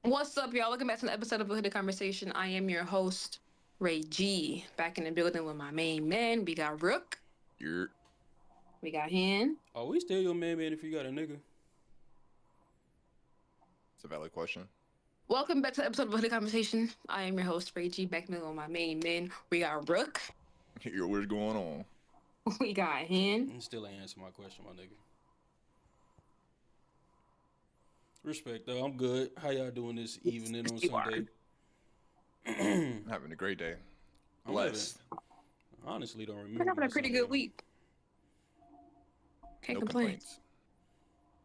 What's up, y'all? Welcome back to an episode of A Hooded Conversation. I am your host, Ray G. Back in the building with my main man. We got Rook. You're We got Hen. Oh, we still your man if you got a nigga. It's a valid question. Welcome back to the episode of A Hooded Conversation. I am your host, Ray G. Back in the building with my main man. We got Rook. You're what's going on? We got Hen. Still ain't answer my question, my nigga. Respect though, I'm good. How y'all doing this evening on Sunday? Having a great day. Blessed. Honestly, don't remember. We're having a pretty good week. Can't No complain. complaints.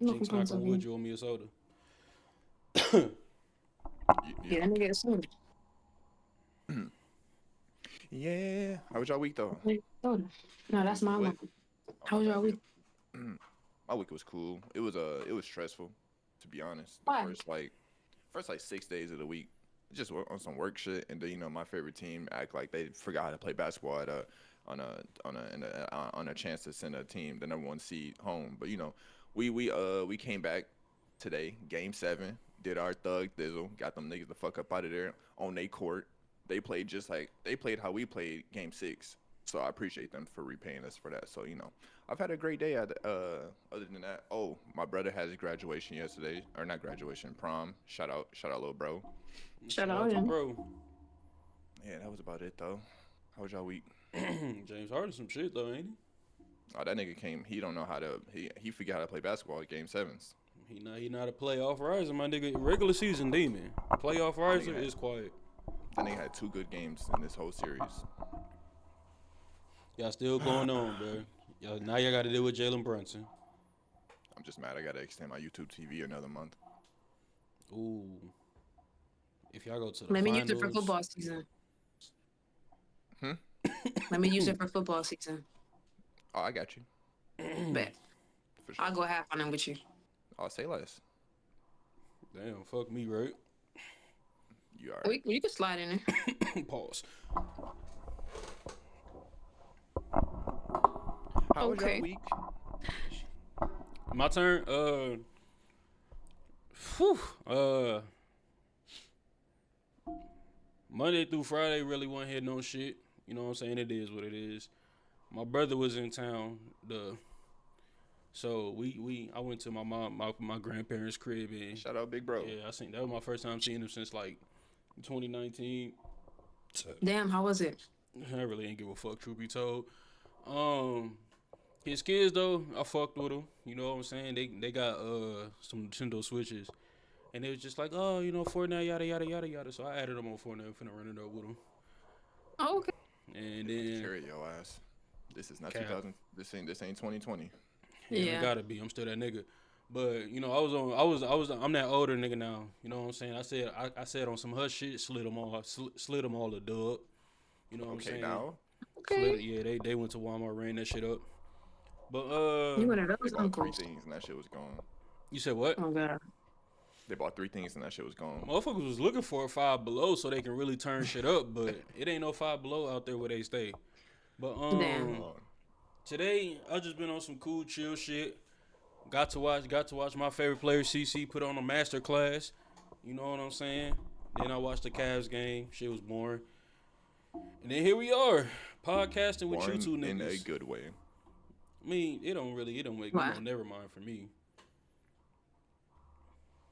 No Jinx complaints knock on over wood, here. you owe me a soda. Yeah, that nigga is soda. Yeah. How was y'all week though? Soda. No, that's my What? one. How was y'all week? My week was cool. It was stressful, to be honest. The Why? first 6 days of the week, just on some work shit, and then my favorite team act like they forgot how to play basketball at on a chance to send a team, the number one seed, home. But we came back today, game 7, did our thug thizzle, got them niggas the fuck up out of there on their court. They played how we played game 6. So I appreciate them for repaying us for that. So I've had a great day. Other than that, my brother has his graduation yesterday, or not graduation, prom. Shout out, little bro. Shout out to him. bro. Yeah, that was about it though. How was y'all week? James Harden some shit though, ain't he? Oh, that nigga came. He don't know how to. He forgot how to play basketball at game 7s. He not a playoff riser, my nigga. Regular season demon. Playoff riser is quiet. That nigga had 2 good games in this whole series. Y'all still going on, bro. Now y'all got to deal with Jalen Brunson. I'm just mad. I gotta extend my YouTube TV another month. Ooh. If y'all go to the Let me finals, use it for football season. Hmm? Let me use it for football season. Oh, I got you. Bet. For sure. I'll go half on them with you. I'll say less. Damn, fuck me, right? You alright? You can slide in there. Pause. How was Okay. your week? My turn. Monday through Friday really wasn't hitting no shit. You know what I'm saying? It is what it is. My brother was in town. So I went to my grandparents' crib and Shout out, big bro. yeah, that was my first time seeing him since 2019. Damn, how was it? I really ain't give a fuck, truth be told. His kids though, I fucked with them. You know what I'm saying? They got some Nintendo Switches, and they was just like, oh, Fortnite, yada yada yada yada. So I added them on Fortnite, finna run it up with them. Oh, okay. And They about to then carry your ass. This is not Cap. 2000. This ain't 2020. yeah, it gotta be. I'm still that nigga. But I'm that older nigga now. You know what I'm saying? I said on some hush shit, slid them all a dub. You know what I'm Okay, saying? now Okay. They went to Walmart, ran that shit up. But You one of they those bought 3 uncles. things and that shit was gone. you said what? Oh god. They bought 3 things and that shit was gone. Motherfuckers was looking for a Five Below so they can really turn shit up, but it ain't no Five Below out there where they stay. But Damn. today I just been on some cool chill shit. Got to watch my favorite player CC put on a master class. You know what I'm saying? Then I watched the Cavs game. Shit was boring. And then here we are, podcasting with Boring you two in a niggas. good way. I mean, it don't make Why? never mind for me.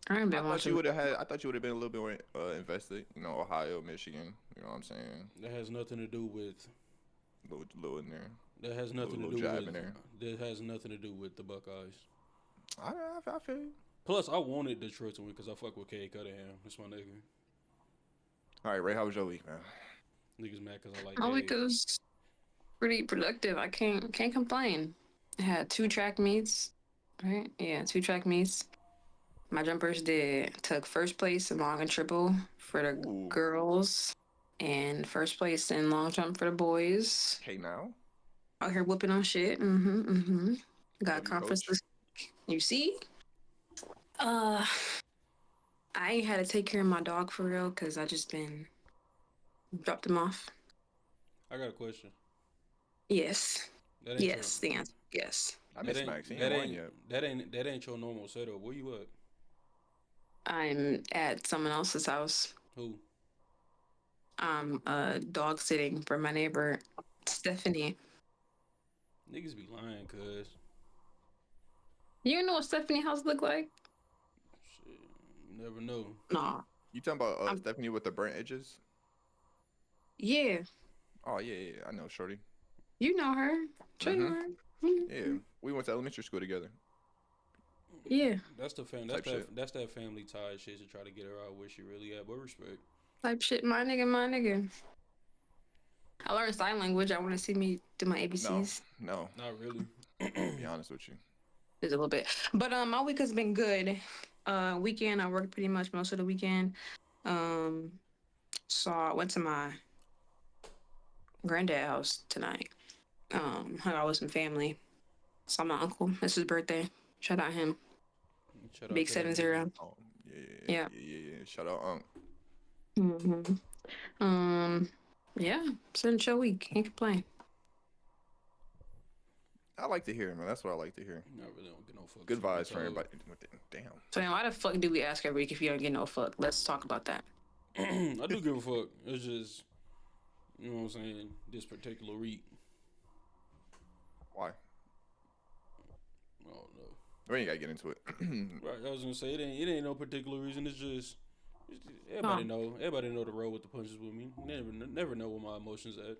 I ain't been I thought watching. you would have been a little bit more invested. Ohio, Michigan. You know what I'm saying? That has nothing to do with. Little in there. That has nothing Little to do jab with. in there. That has nothing to do with the Buckeyes. I feel you. Plus, I wanted Detroit to win because I fuck with Cade Cunningham. That's my nigga. All right, Ray, how was your week, man? Niggas mad because I like My week Cade. was pretty productive. I can't complain. I had 2 track meets. Right? Yeah, 2 track meets. My jumpers took first place in long and triple for the Ooh. girls, and first place in long jump for the boys. Okay, now. Out here whooping on shit. Got W conference coach. this week. You see? I ain't had to take care of my dog for real because I just been dropped him off. I got a question. Yes. That ain't Yes. The answer. Yes. I That miss ain't Max. He ain't won yet. that ain't your normal setup. Where you at? I'm at someone else's house. Who? I'm dog sitting for my neighbor, Stephanie. Niggas be lying, cuz. You know what Stephanie house look like? Shit, you never know. No, You talking about I'm. Stephanie with the burnt edges? Yeah, Oh yeah, I know, Shorty. you know her. Sure, you Mm-hmm. know her. Yeah, Mhm. we went to elementary school together. Yeah, That's the fam. Type shit. That's that family tie shit to try to get her out where she really at. But respect. type shit. My nigga, my nigga. I learned sign language. I want to see me do my No, ABCs no. Not really. To be honest with you, just a little bit. But my week has been good. Weekend I worked pretty much most of the weekend. Um, saw went to my granddad house tonight. Hung out with some family. Saw my uncle. It's his birthday. Shout out him. Shout out Big to that seven nigga. zero. oh yeah, Yeah. Shout out, hmm Um. Yeah. It's been a chill week. Can't complain. I like to hear it, man. That's what I like to hear. I really don't get no fucks Good from vibes for retard. everybody. Damn. So then why the fuck do we ask every week if you don't get no fuck? Let's talk about that. I do give a fuck. It's just, you know what I'm saying, this particular week. Why? I don't know. We ain't gotta get into it. Right, I was gonna say it ain't no particular reason. Everybody Oh, know. Everybody know the road with the punches with me. Never know where my emotions at.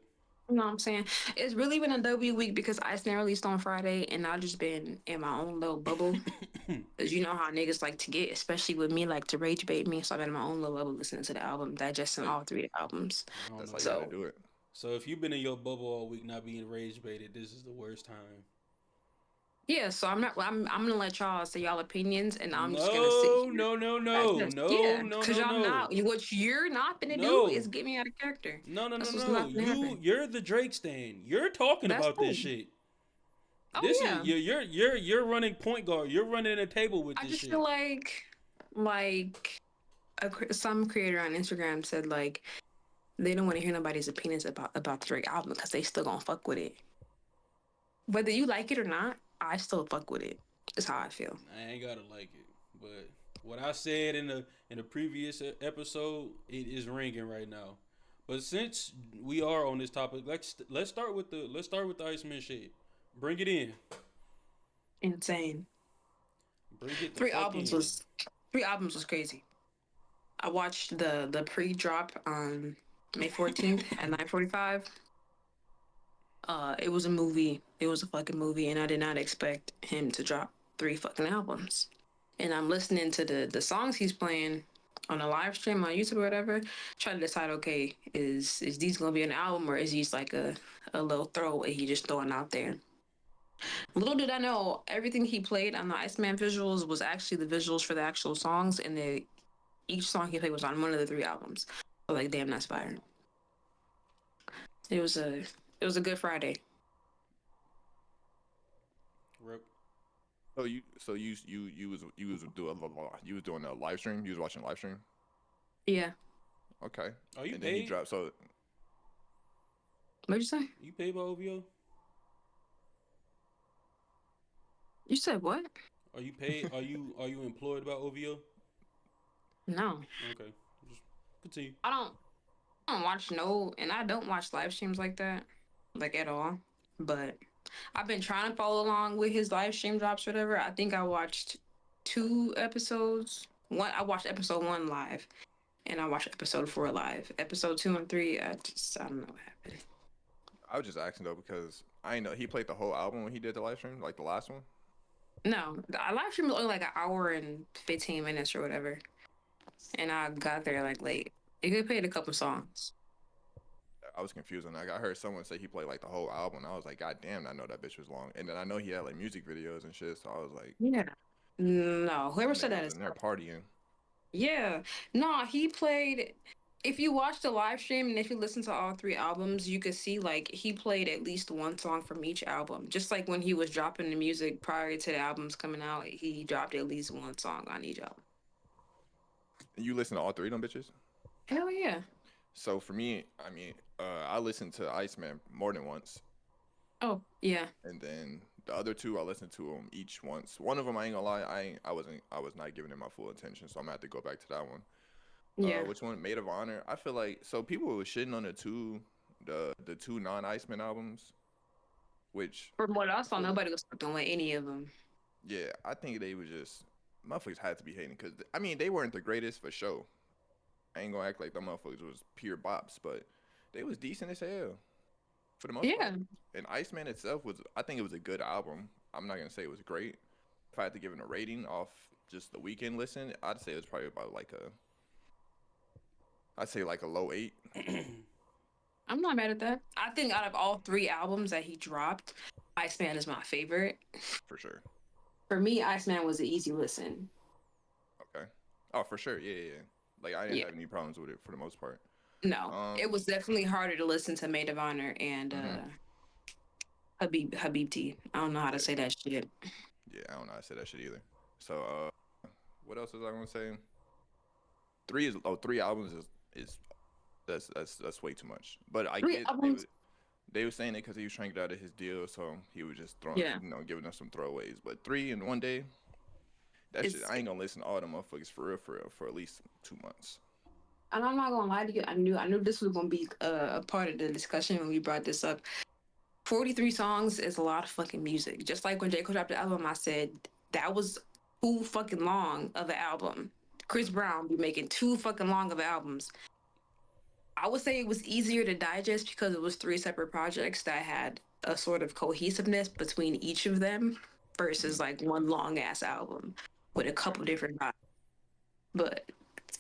you know what I'm saying? It's really been a W week because Iceman released on Friday and I've just been in my own little bubble. Because you know how niggas like to get, especially with me, like to rage bait me. So I've been in my own little bubble listening to the album, digesting So all three albums. I don't That's know. how you gotta So do it. So if you've been in your bubble all week not being rage baited, this is the worst time. yeah, so I'm not. I'm gonna let y'all say y'all opinions, and I'm just gonna sit No, here. no, no, That's no, just no, yeah, no, because no, y'all no, not. What you're not gonna do no, is get me out of character. no, no, no, That's what's no. not gonna You, happen. you're the Drake stan. You're talking That's about this cool. shit. Oh This is yeah, you're running point guard. You're running a table with I this just feel shit. like some creator on Instagram said like they don't want to hear nobody's opinions about the Drake album because they still gonna fuck with it. Whether you like it or not, I still fuck with it. Is how I feel. I ain't gotta like it, but what I said in the previous episode, it is ringing right now. But since we are on this topic, let's start with the Iceman shit. Bring it in. Insane. Bring it the Three fuck albums in. was three albums was crazy. I watched the pre-drop on May 14th at 9:45. It was a movie. It was a fucking movie, and I did not expect him to drop three fucking albums. And I'm listening to the songs he's playing on a live stream on YouTube or whatever, trying to decide, okay, is these gonna be an album or is these like a little throwaway he just throwing out there? Little did I know, everything he played on the Iceman visuals was actually the visuals for the actual songs, and each song he played was on one of the three albums. So like, damn, that's fire. It was a it was a good Friday. Rip. You was doing you was doing a live stream. You was watching a live stream. Yeah. Okay. Are you And then he paid? dropped. So What'd you say? You paid by OVO? You said what? Are you paid? Are you employed by OVO? No, Okay, just continue. I don't. I don't watch no, and I don't watch live streams like that, like at all. But I've been trying to follow along with his live stream drops, or whatever. I think I watched two episodes. I watched episode one live, and I watched episode four live. Episode two and three, I don't know what happened. I was just asking though because I know he played the whole album when he did the live stream, like the last one. No, the live stream was only like an hour and 15 minutes or whatever, and I got there like late. It could played a couple songs. I was confused on that. I heard someone say he played like the whole album. And I was like, God damn, I know that bitch was long. And then I know he had like music videos and shit. So I was like, Yeah. No, whoever that said nigga that was is in there partying. yeah. No, he played. If you watch the live stream and if you listen to all three albums, you could see like he played at least one song from each album. Just like when he was dropping the music prior to the albums coming out, he dropped at least one song on each album. And you listen to all three of them bitches. Hell yeah. So for me, I mean, I listened to Iceman more than once, Oh, yeah. and then The other two, I listened to them each once. One of them, I ain't gonna lie, I was not giving it my full attention, so I'm gonna have to go back to that one. Yeah. Which one? Maid of Honor. I feel like so people were shitting on the two non Iceman albums, which From what I I saw, feel like nobody was fucking with any of them. yeah, I think they was just motherfuckers had to be hating because I mean they weren't the greatest for show. I ain't gonna act like them motherfuckers was pure bops, but they was decent as hell for the most Yeah. part. And Iceman itself was, I think it was a good album. I'm not gonna say it was great. If I had to give it a rating off just the weekend listen, I'd say it was probably about like I'd say like a low 8 I'm not mad at that. I think out of all three albums that he dropped, Iceman is my favorite. for sure. For me, Iceman was an easy listen. Okay. Oh, for sure. Yeah, yeah, yeah. Like I didn't Yeah. have any problems with it for the most part. No, Um. it was definitely harder to listen to Maid of Honor and hmm Habibti. I don't know how to Yeah. say that shit. Yeah. I don't know. I said that shit either. So, what else was I gonna say? Three is three albums is that's way too much. But I Three get albums. they were saying it because he was trying to get out of his deal, so he was just throwing Yeah. giving us some throwaways. But three in one day, that shit It's I ain't gonna listen to all them motherfuckers for real for at least 2 months. and I'm not gonna lie to you. I knew this was gonna be a part of the discussion when we brought this up. 43 songs is a lot of fucking music. Just like when J. Cole dropped the album, I said that was too fucking long of an album. Chris hmm Brown be making too fucking long of albums. I would say it was easier to digest because it was three separate projects that had a sort of cohesiveness between each of them versus hmm like one long ass album with a couple different vibes. But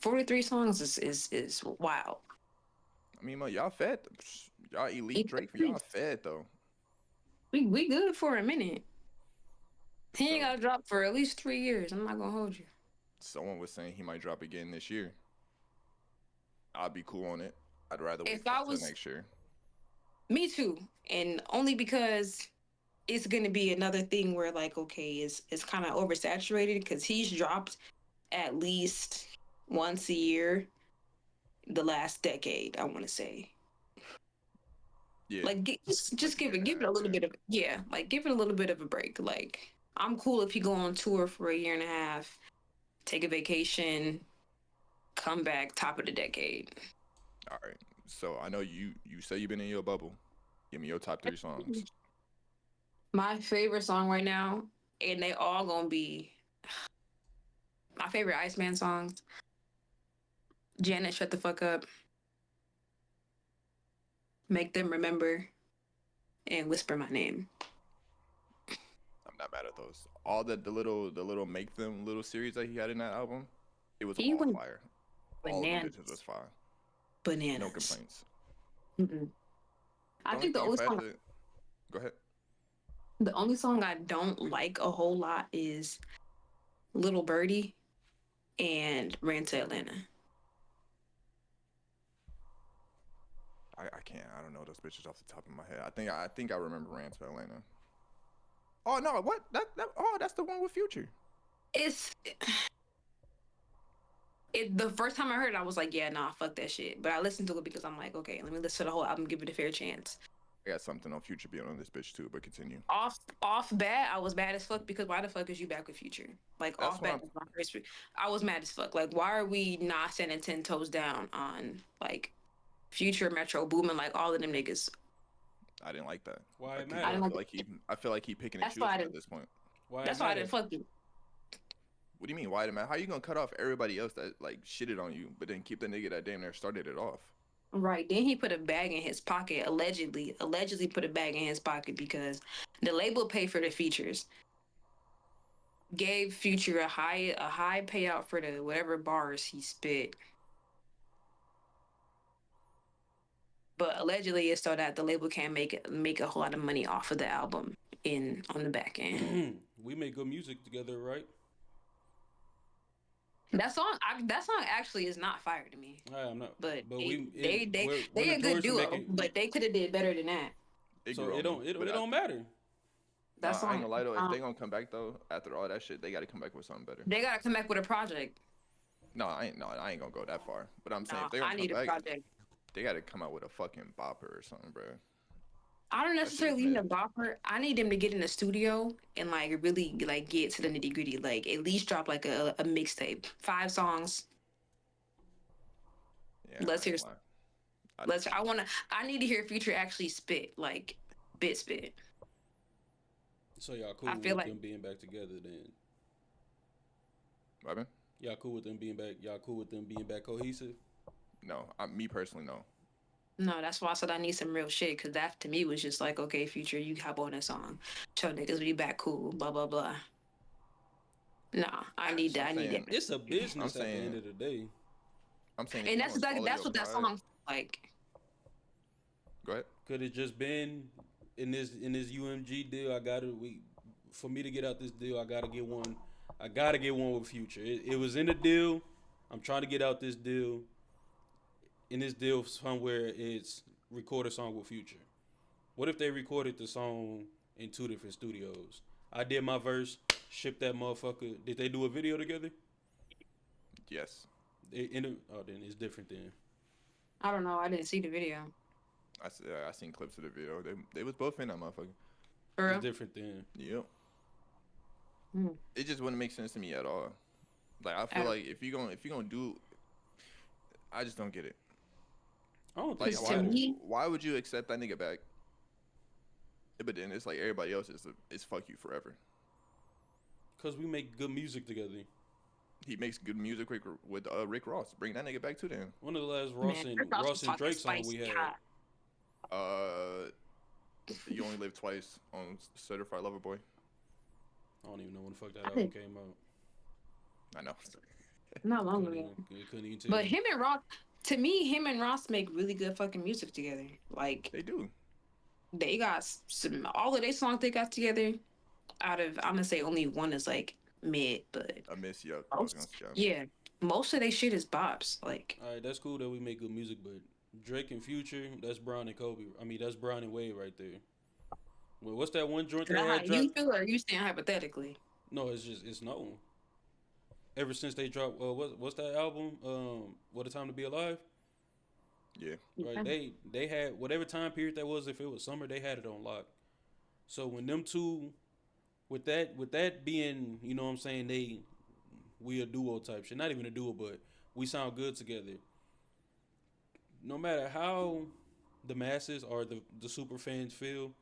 43 songs is wild. I mean, y'all fed, y'all elite It- Drake, y'all fed though. we good for a minute. For He ain't sure. got to drop for at least 3 years. I'm not gonna hold you. Someone was saying he might drop again this year. I'd be cool on it. I'd rather wait If I till was next year. me too, and only because it's gonna be another thing where like okay, it's kind of oversaturated because he's dropped at least once a year the last decade. I want to say Yeah, like just like a year give and it a give it half. a little Yeah. bit of yeah, like give it a little bit of a break. Like I'm cool if you go on tour for a year and a half, take a vacation, come back top of the decade. All right. So I know you say you've been in your bubble. Give me your top three songs. My favorite song right now, and they all gonna be my favorite Iceman songs. Janet, shut the fuck up. Make them remember and whisper my name. I'm not mad at those. All the little make them little series that he had in that album, it was He all went fire. All of them bitches was bananas. fire. No Bananas. complaints. Mm-mm. I The only think thing if I had to go ahead. the only song I don't like a whole lot is Little Birdie and Ran to Atlanta. I can't. I don't know those bitches off the top of my head. I think I remember Ran to Atlanta. Oh no, what? Oh, that's the one with Future. It's the first time I heard it, I was like, yeah, nah, fuck that shit. But I listened to it because I'm like, okay, let me listen to the whole album, give it a fair chance. I got something on Future being on this bitch too, but continue. Off bat, I was mad as fuck because why the fuck is you back with Future? Like That's off what bat, I'm. was my first. I was mad as fuck. Like, why are we not standing 10 toes down on like Future, Metro, Boomin, like all of them niggas? I didn't like that. Why it I Because matter? didn't like. I feel like he picking and That's why I choosing at didn't. this point. Why it That's why I matter? didn't fuck you. What do you mean? Why the man? How you gonna cut off everybody else that like shitted on you, but then keep the nigga that damn near started it off? Right. Then he put a bag in his pocket, allegedly put a bag in his pocket because the label paid for the features, gave Future a high payout for the whatever bars he spit. But allegedly it's so that the label can't make a whole lot of money off of the album in on the back end. We make good music together, right? That song actually is not fire to me. I'm not. But But they we it they they, we're they a good notorious for duo, making. but they could have did better than that. It So grew it on me, don't it, but it don't matter. That I ain't song gonna lie though. If they gonna come back though, after all that shit, they gotta come back with something better. they gotta come back with a project. No, I ain't gonna go that far. But I'm saying Nah, if they gonna I come need a back, project. they gotta come out with a fucking bopper or something, bro. I don't That shit was necessarily need a mid. bopper. I need him to get in the studio and like really like get to the nitty gritty. Like at least drop like a mixtape, 5 songs. Yeah, Let's I ain't hear. gonna lie. I, Let's. I wanna. I need to hear Future actually spit like spit. So y'all I cool feel with like them being back together then? what happened? Y'all cool with them being back? Y'all cool with them being back cohesive? No, me personally, no. no. That's why I said I need some real shit because that to me was just like okay, Future, you hop on a song, show niggas we back cool, blah blah blah. Nah, I need So that. I need that. It's a I'm business at the end saying, of the day. I'm saying, if And you that's gonna exactly swallow that's your what that pride, song like. go ahead. Could it just been in this UMG deal? I gotta we for me to get out this deal, I gotta get one. I gotta get one with Future. It was in the deal. I'm trying to get out this deal. In this deal somewhere, it's record a song with Future. What if they recorded the song in 2 different studios? I did my verse, shipped that motherfucker. Did they do a video together? Yes, Oh, then it's different then. I don't know. I didn't see the video. I seen clips of the video. They was both in that motherfucker. For It's real? different then. Yep. Hmm. It just wouldn't make sense to me at all. Like I feel I don't. like if you gonna do, I just don't get it. I don't think Like Because to nobody. me, why would you accept that nigga back? But then it's like everybody else is fuck you forever. Cause we make good music together. He makes good music with Rick Ross. Bring that nigga back too then. One of the last man, Rick Ross was Ross and talking Drake song we spicy had. hot. Uh, you only live twice on Certified Lover Boy. I don't even know when the fuck that I album think came out. I know. not long ago. Couldn't even tell But you. him and Ross, to me, him and Ross make really good fucking music together. Like They do. they got some all of their songs they got together. Out of I'm gonna say only one is like mid, but I miss you. I was gonna most, say. yeah, most of their shit is bops. Like All right, that's cool that we make good music, but Drake and Future, that's Brown and Kobe. I mean, that's Brown and Wade right there. Well, what's that one joint is they that how had drop? you feel, or are you saying hypothetically? No, it's known. Ever since they dropped, what's that album? What a Time to Be Alive. Yeah. Right, they had whatever time period that was. If it was summer, they had it on lock. So when them two, with that being, you know what I'm saying, we a duo type shit. Not even a duo, but we sound good together. No matter how the masses or the super fans feel,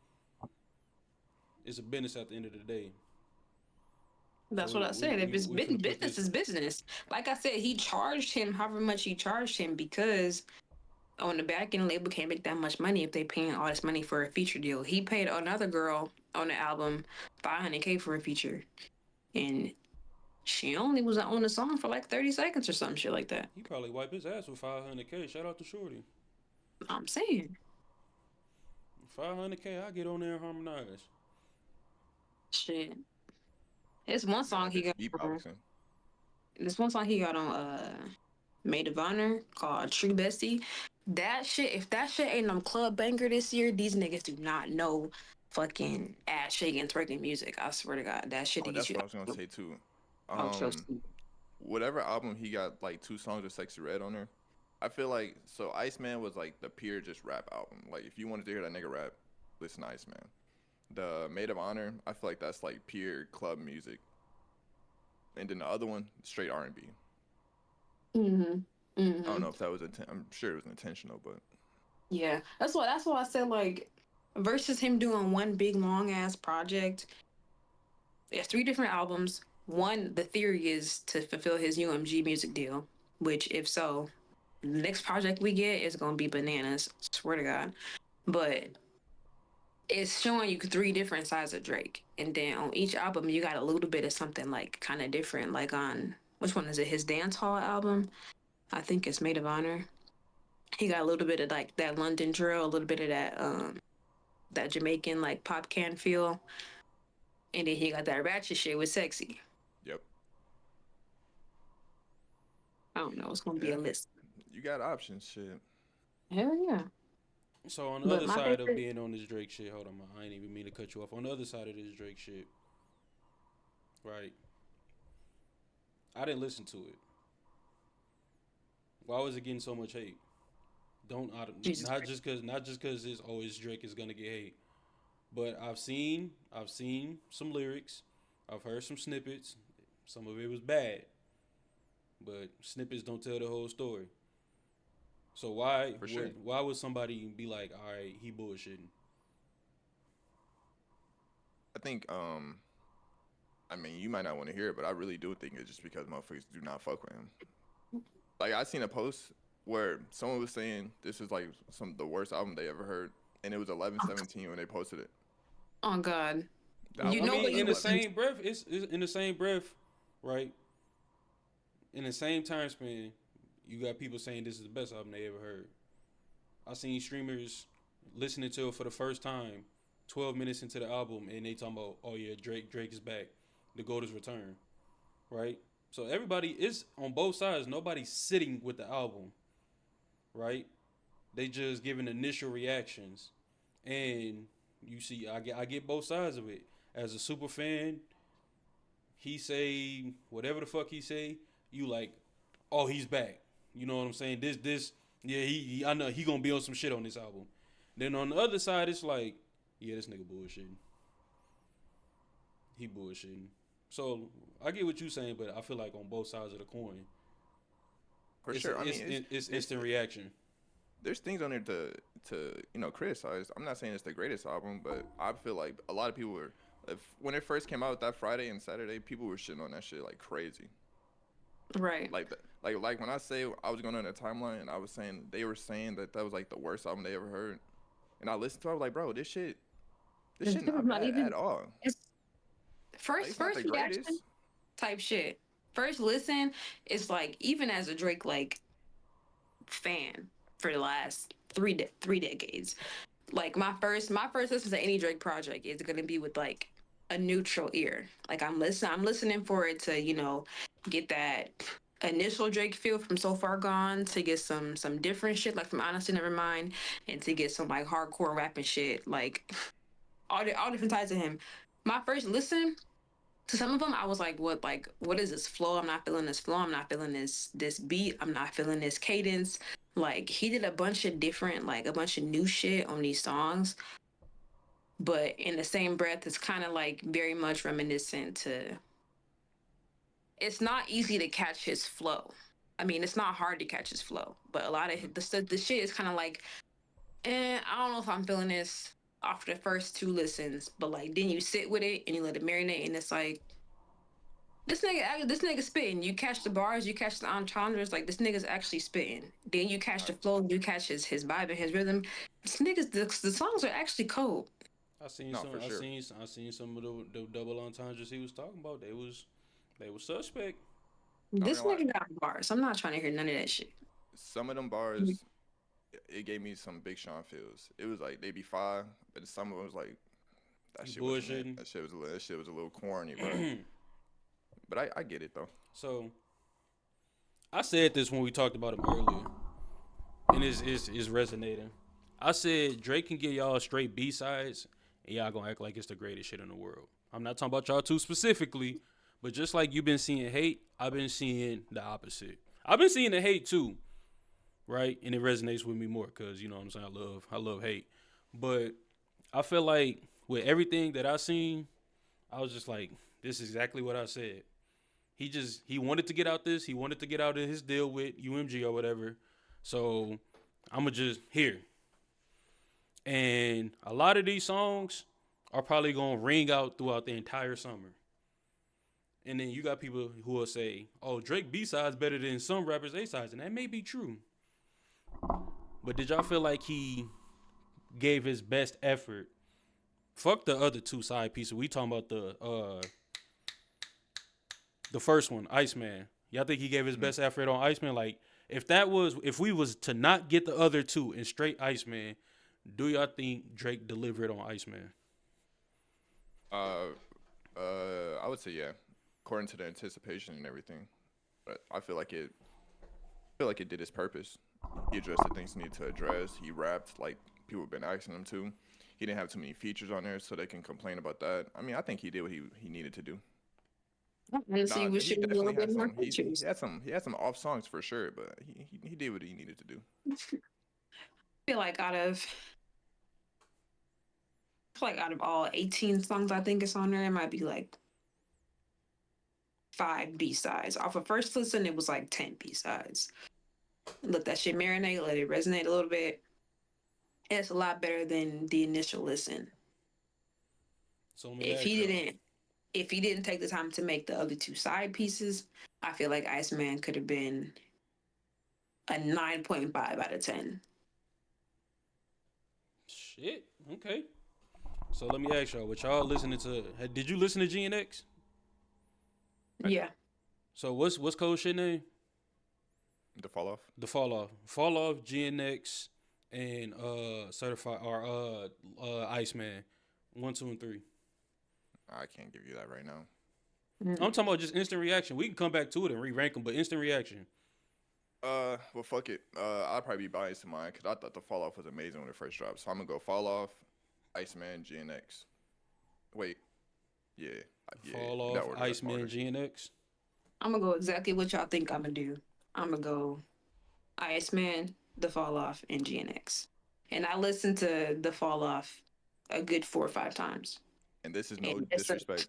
it's a business at the end of the day. So That's what I said. If it's we finna put business this. is business. Like I said, he charged him however much he charged him because on the back end label can't make that much money if they paying all this money for a feature deal. He paid another girl on the album 500K for a feature, and she only was on the song for like 30 seconds or some shit like that. He probably wipe his ass with 500K. Shout out to Shorty. I'm saying 500K, I get on there and harmonize. shit. There's one Man, song that he bitch got on. beatboxing. This one song he got on Maid of Honor called True Bestie. That shit, if that shit ain't no club banger this year, these niggas do not know fucking ass shaking twerking music. I swear to God, that shit to Oh, get that's you what I was gonna say too. out your Um, seat. whatever album he got like 2 songs of Sexy Red on there. I feel like so Iceman was like the pure just rap album. Like if you wanted to hear that nigga rap, listen to Iceman. The Maid of Honor, I feel like that's like pure club music. And then the other one, straight R&B. Mhm. I don't Mhm. know if that was I'm sure it was intentional, but Yeah, that's why I said like versus him doing one big long ass project. It's 3 different albums. One, the theory is to fulfill his UMG music deal, which if so, the next project we get is gonna be bananas. Swear to God. But it's showing you 3 different sides of Drake. And then on each album you got a little bit of something like kind of different. Like on which one is it? His dance hall album? I think it's Maid of Honor. He got a little bit of like that London drill, a little bit of that Jamaican like pop can feel. And then he got that ratchet shit with sexy. yep. I don't know, it's gonna be Yeah. a list. You got options, shit. Hell yeah. So on the But other my side of favorite being on this Drake shit, hold on, I ain't even mean to cut you off. On the other side of this Drake shit, right? I didn't listen to it. Why was it getting so much hate? don't Jesus not Christ. just because it's always Drake is gonna get hate. But I've seen some lyrics. I've heard some snippets. Some of it was bad, but snippets don't tell the whole story. So For sure. why would somebody be like, all right, he bullshitting? I think I mean you might not want to hear it, but I really do think it's just because motherfuckers do not fuck with him. Like I seen a post where someone was saying this is like the worst album they ever heard, and it was 11/17 when they posted it. Oh God. That You I know mean, what that in you the wasn't. same breath, it's in the same breath, right? In the same time span, you got people saying this is the best album they ever heard. I seen streamers listening to it for the first time, 12 minutes into the album, and they talking about, oh yeah, Drake is back, the GOAT is returned, right? So everybody is on both sides. Nobody's sitting with the album, right? They just giving initial reactions, and you see, I get both sides of it. As a super fan, he say whatever the fuck he say, you like, oh he's back. You know what I'm saying? Yeah, I know he gonna be on some shit on this album. Then on the other side, it's like, yeah, this nigga bullshitting. He bullshitting. So I get what you saying, but I feel like on both sides of the coin, For sure. I mean, it's it's instant reaction. there's things on there to criticize. I'm not saying it's the greatest album, but I feel like a lot of people were if when it first came out that Friday and Saturday, people were shitting on that shit like crazy. right. Like the, like when I say I was going on a timeline and I was saying they were saying that that was like the worst album they ever heard, and I listened to it, I was like, bro, this This shit is not not bad at even all. it's Like first it's not the first reaction greatest. type shit. First listen, it's like even as a Drake like fan for the last three decades. Like my first listen to any Drake project is gonna be with like a neutral ear. Like I'm listening for it to, get that initial Drake feel from So Far Gone, to get some different shit like from Honestly Nevermind, and to get some like hardcore rapping shit, like all different types of him. My first listen to some of them, I was what is this flow? I'm not feeling this flow. I'm not feeling this beat. I'm not feeling this cadence. Like he did a bunch of different, like a bunch of new shit on these songs, but in the same breath, it's kind of like very much reminiscent to. It's not easy to catch his flow. I mean, it's not hard to catch his flow, but a lot of Mhm. the shit is kind of like, I don't know if I'm feeling this after the first two listens, but like then you sit with it and you let it marinate, and it's like this nigga spitting. You catch the bars, you catch the entendres. Like this nigga's actually spitting. Then you catch I, the flow, you catch his vibe and his rhythm. This nigga's the songs are actually cold. no, for sure. I seen some of the double entendres he was talking about. They was suspect. Not This gonna lie. nigga got bars. I'm not trying to hear none of that shit. Some of them bars, it gave me some Big Sean feels. It was like they be fire, but some of them was like that He shit wasn't it. bullshitting. That shit was a little corny, bro. But I get it though. So I said this when we talked about him earlier, and it's resonating. I said Drake can get y'all straight B sides, and y'all gonna act like it's the greatest shit in the world. I'm not talking about y'all two specifically, but just like you've been seeing hate, I've been seeing the opposite. I've been seeing the hate too, right? And it resonates with me more because you know what I'm saying. I love hate, but I feel like with everything that I seen, I was just like, this is exactly what I said. He wanted to get out this. He wanted to get out of his deal with UMG or whatever. So I'ma just here. And a lot of these songs are probably gonna ring out throughout the entire summer. And then you got people who will say, "Oh, Drake B sides better than some rappers A sides," and that may be true. But did y'all feel like he gave his best effort? Fuck the other two side pieces. We talking about the first one, Iceman. Y'all think he gave his Mhm. best effort on Iceman? Like, if we was to not get the other two and straight Iceman, do y'all think Drake delivered on Iceman? Uh, I would say yeah, according to the anticipation and everything. But I feel like it did its purpose. He addressed the things he needed to address. He rapped like people have been asking him to. He didn't have too many features on there, so they can complain about that. I mean, I think he did what he needed to do. I honestly Nah, wish he it was a little definitely bit had more some. features. He had some off songs for sure, but he did what he needed to do. feel like out of all 18 songs I think it's on there, it might be like 5 B-sides. Off of first listen, it was like 10 B-sides. Let that shit marinate, let it resonate a little bit. It's a lot better than the initial listen. So let me If ask he y'all. didn't if he didn't take the time to make the other two side pieces, I feel like Iceman could have been a 9.5 out of 10. Shit. Okay. So let me ask y'all. What y'all listening to? Did you listen to GNX? I did. Yeah. So what's Cold shit name? The fall off. The Fall Off. Fall Off, GNX, and Certified or Iceman. 1, 2, and 3. I can't give you that right now. I'm talking about just instant reaction. We can come back to it and re-rank them, but instant reaction. Well, fuck it. I'll probably be biased to mine because I thought the fall off was amazing when it first dropped. So I'm gonna go fall off, Iceman, GNX. Wait, yeah, yeah. Fall That Off, order. That's my Iceman, order. GNX. I'm gonna go exactly what y'all think I'm gonna do. I'm gonna go Iceman, The Fall Off, and GNX. And I listened to The Fall Off a good 4 or 5 times. And this is no And disrespect.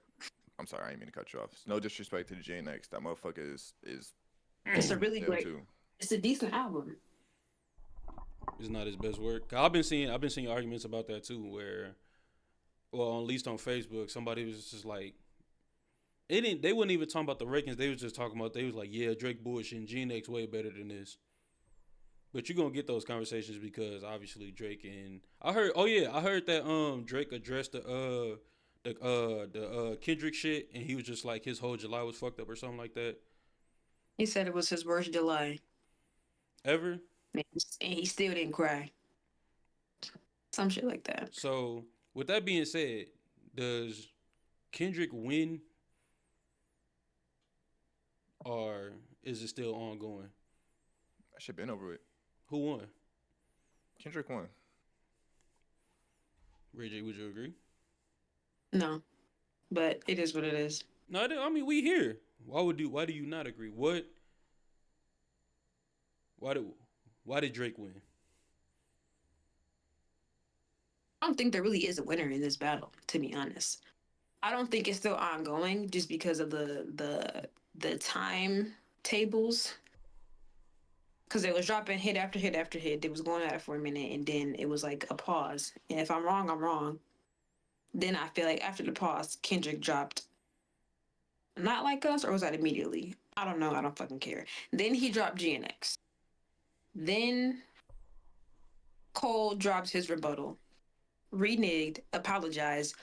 I'm sorry, I didn't mean to cut you off. It's no disrespect to the GNX. That motherfucker is it's a dope. really Them great, too. it's a decent album. It's not his best work. I've been seeing arguments about that too, where, well, at least on Facebook, somebody was just like, they wasn't even talking about the rankings. They was just talking about, they was like, yeah, Drake bullshit and GNX way better than this. But you're gonna get those conversations because obviously Drake and I heard that Drake addressed the Kendrick shit, and he was just like his whole July was fucked up or something like that. He said it was his worst July, Ever. and he still didn't cry. Some shit like that. So with that being said, does Kendrick win or is it still ongoing? That shit been over with. Who won? Kendrick won. Ray J, would you agree? No, but it is what it is. No, I mean we here. Why do you not agree? Why did why did Drake win? I don't think there really is a winner in this battle, to be honest. I don't think it's still ongoing just because of the time tables. Because it was dropping hit after hit after hit. It was going at it for a minute, and then it was like a pause. And if I'm wrong, I'm wrong. Then I feel like after the pause, Kendrick dropped Not Like Us, or was that immediately? I don't know. I don't fucking care. Then he dropped GNX. Then Cole dropped his rebuttal, reneged, apologized,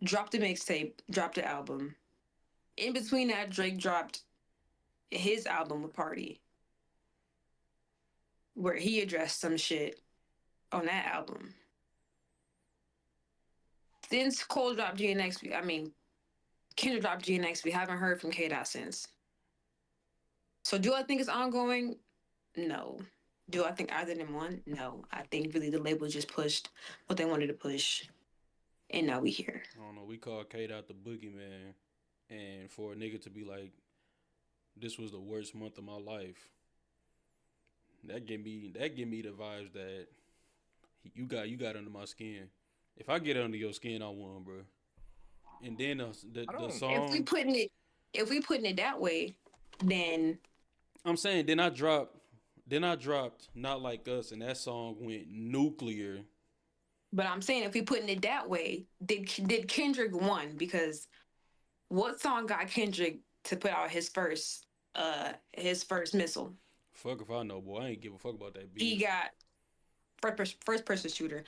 dropped a mixtape, dropped the album. In between that, Drake dropped his album with Party, where he addressed some shit on that album. Since Cole dropped GNX, I mean, Kendrick dropped GNX, we haven't heard from K Dot since. So do I think it's ongoing? No. Do I think either of them won? No. I think really the label just pushed what they wanted to push, and now we here. I don't know. We call Kate out the boogeyman, and for a nigga to be like, "This was the worst month of my life," that give me the vibes that you got under my skin. If I get under your skin, I won, bro. And then I the don't. If we song, putting it, if we putting it that way, then I'm saying, then I dropped Not Like Us, and that song went nuclear. but I'm saying if we putting it that way, did Kendrick won? Because what song got Kendrick to put out his first missile? Fuck if I know, boy. I ain't give a fuck about that He beef. got first person shooter.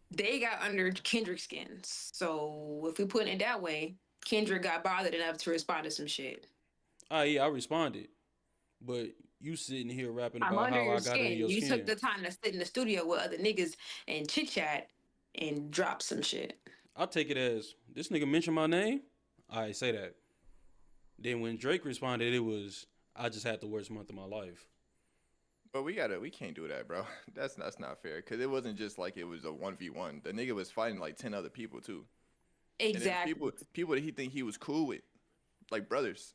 They got under Kendrick's skin. So if we put it that way, Kendrick got bothered enough to respond to some shit. Ah, yeah, I responded, but you sitting here rapping I'm about under how your I got under skin. your You took skin. the time to sit in the studio with other niggas and chit chat and drop some shit. I take it as this nigga mentioned my name. I say that. Then when Drake responded, it was I just had the worst month of my life. But we can't do that, bro. That's not fair. Cause it wasn't just like it was a 1v1. The nigga was fighting like 10 other people too, and it was Exactly. people that he think he was cool with, like brothers.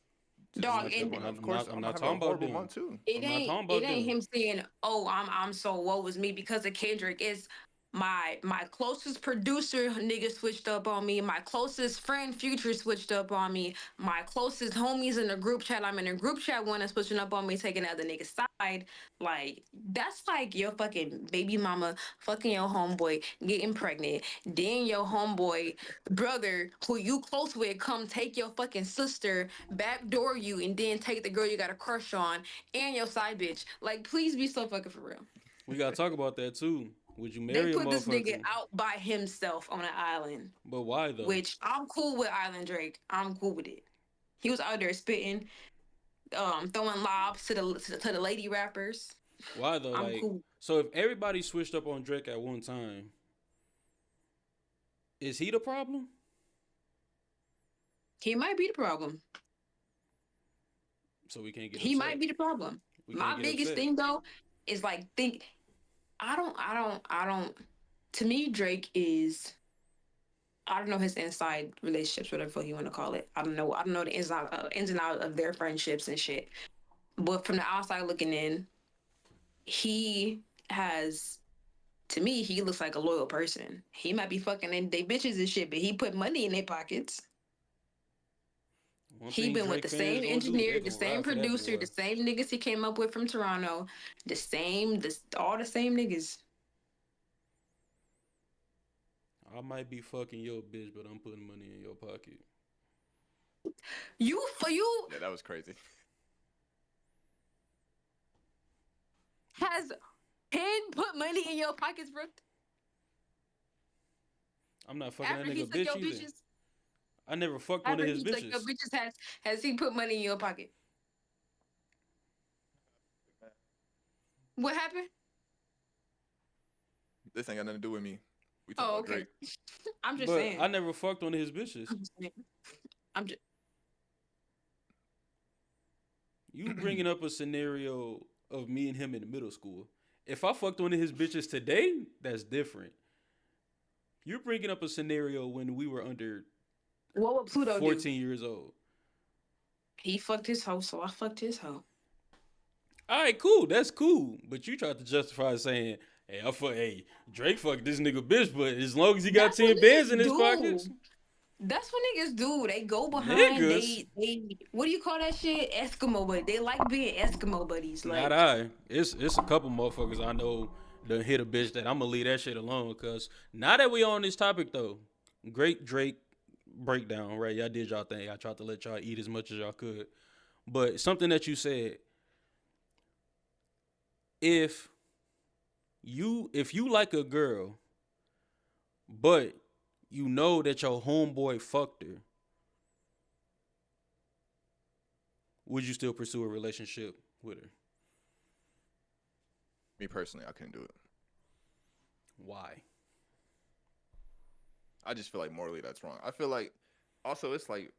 To Dog, switch up and on. Of course, I'm I'm not having talking a about horrible them. month too. I'm not talking it about ain't them. him saying, "Oh, I'm so woe was me because of Kendrick." It's my closest producer nigga switched up on me. My closest friend Future switched up on me. My closest homies in the group chat. I'm in a group chat one is switching up on me, taking the other nigga's side. Like that's like your fucking baby mama fucking your homeboy, getting pregnant. Then your homeboy brother who you close with come take your fucking sister, backdoor you, and then take the girl you got a crush on and your side bitch. Like, please be so fucking for real. We gotta talk about that too. Would you They marry a put this nigga motherfucker? out by himself on an island, But why though? which I'm cool with. Island Drake, I'm cool with it. He was out there spitting, throwing lobs to the lady rappers. Why though? I'm Like, cool. so if everybody switched up on Drake at one time, is he the problem? He might be the problem. So we can't get He upset. might be the problem. We can't My get biggest upset. thing though is like think. I don't. To me, Drake is. I don't know his inside relationships, whatever the fuck you want to call it. I don't know. I don't know the ins and out of their friendships and shit. But from the outside looking in, he has. To me, he looks like a loyal person. He might be fucking in they bitches and shit, but he put money in their pockets. One He thing been with Drake the fans same gonna do, they engineer, the gonna same ride for that producer, boy. the same niggas he came up with from Toronto, all the same niggas. I might be fucking your bitch, but I'm putting money in your pocket. You for you Yeah, that was crazy. has Penn put money in your pockets, bro? I'm not fucking that After he nigga took bitch your either. bitches, I never fucked one of after his he took your bitches. bitches, has he put money in your pocket? What happened? This ain't got nothing to do with me. We talking Oh, about okay. Drake. I'm just But I saying. never fucked one of his bitches. I'm just saying. I'm just. You bringing up a scenario of me and him in middle school. If I fucked one of his bitches today, that's different. You're bringing up a scenario when we were under What would Pluto do? 14 years old. He fucked his hoe, so I fucked his hoe. All right, cool. That's cool. But you tried to justify saying, hey, Drake fucked this nigga bitch, but as long as he got That's what 10 bands in niggas his pockets, do. That's what niggas do. They go behind. niggas. They what do you call that shit? Eskimo, but they like being Eskimo buddies. Not Like I. It's a couple motherfuckers I know done hit a bitch that I'm gonna leave that shit alone. Cause now that we on this topic though, great Drake breakdown, right? Y'all did y'all thing. I tried to let y'all eat as much as y'all could. But something that you said, if if you like a girl, but you know that your homeboy fucked her, would you still pursue a relationship with her? Me personally, I couldn't do it. Why? I just feel like morally that's wrong. I feel like also it's like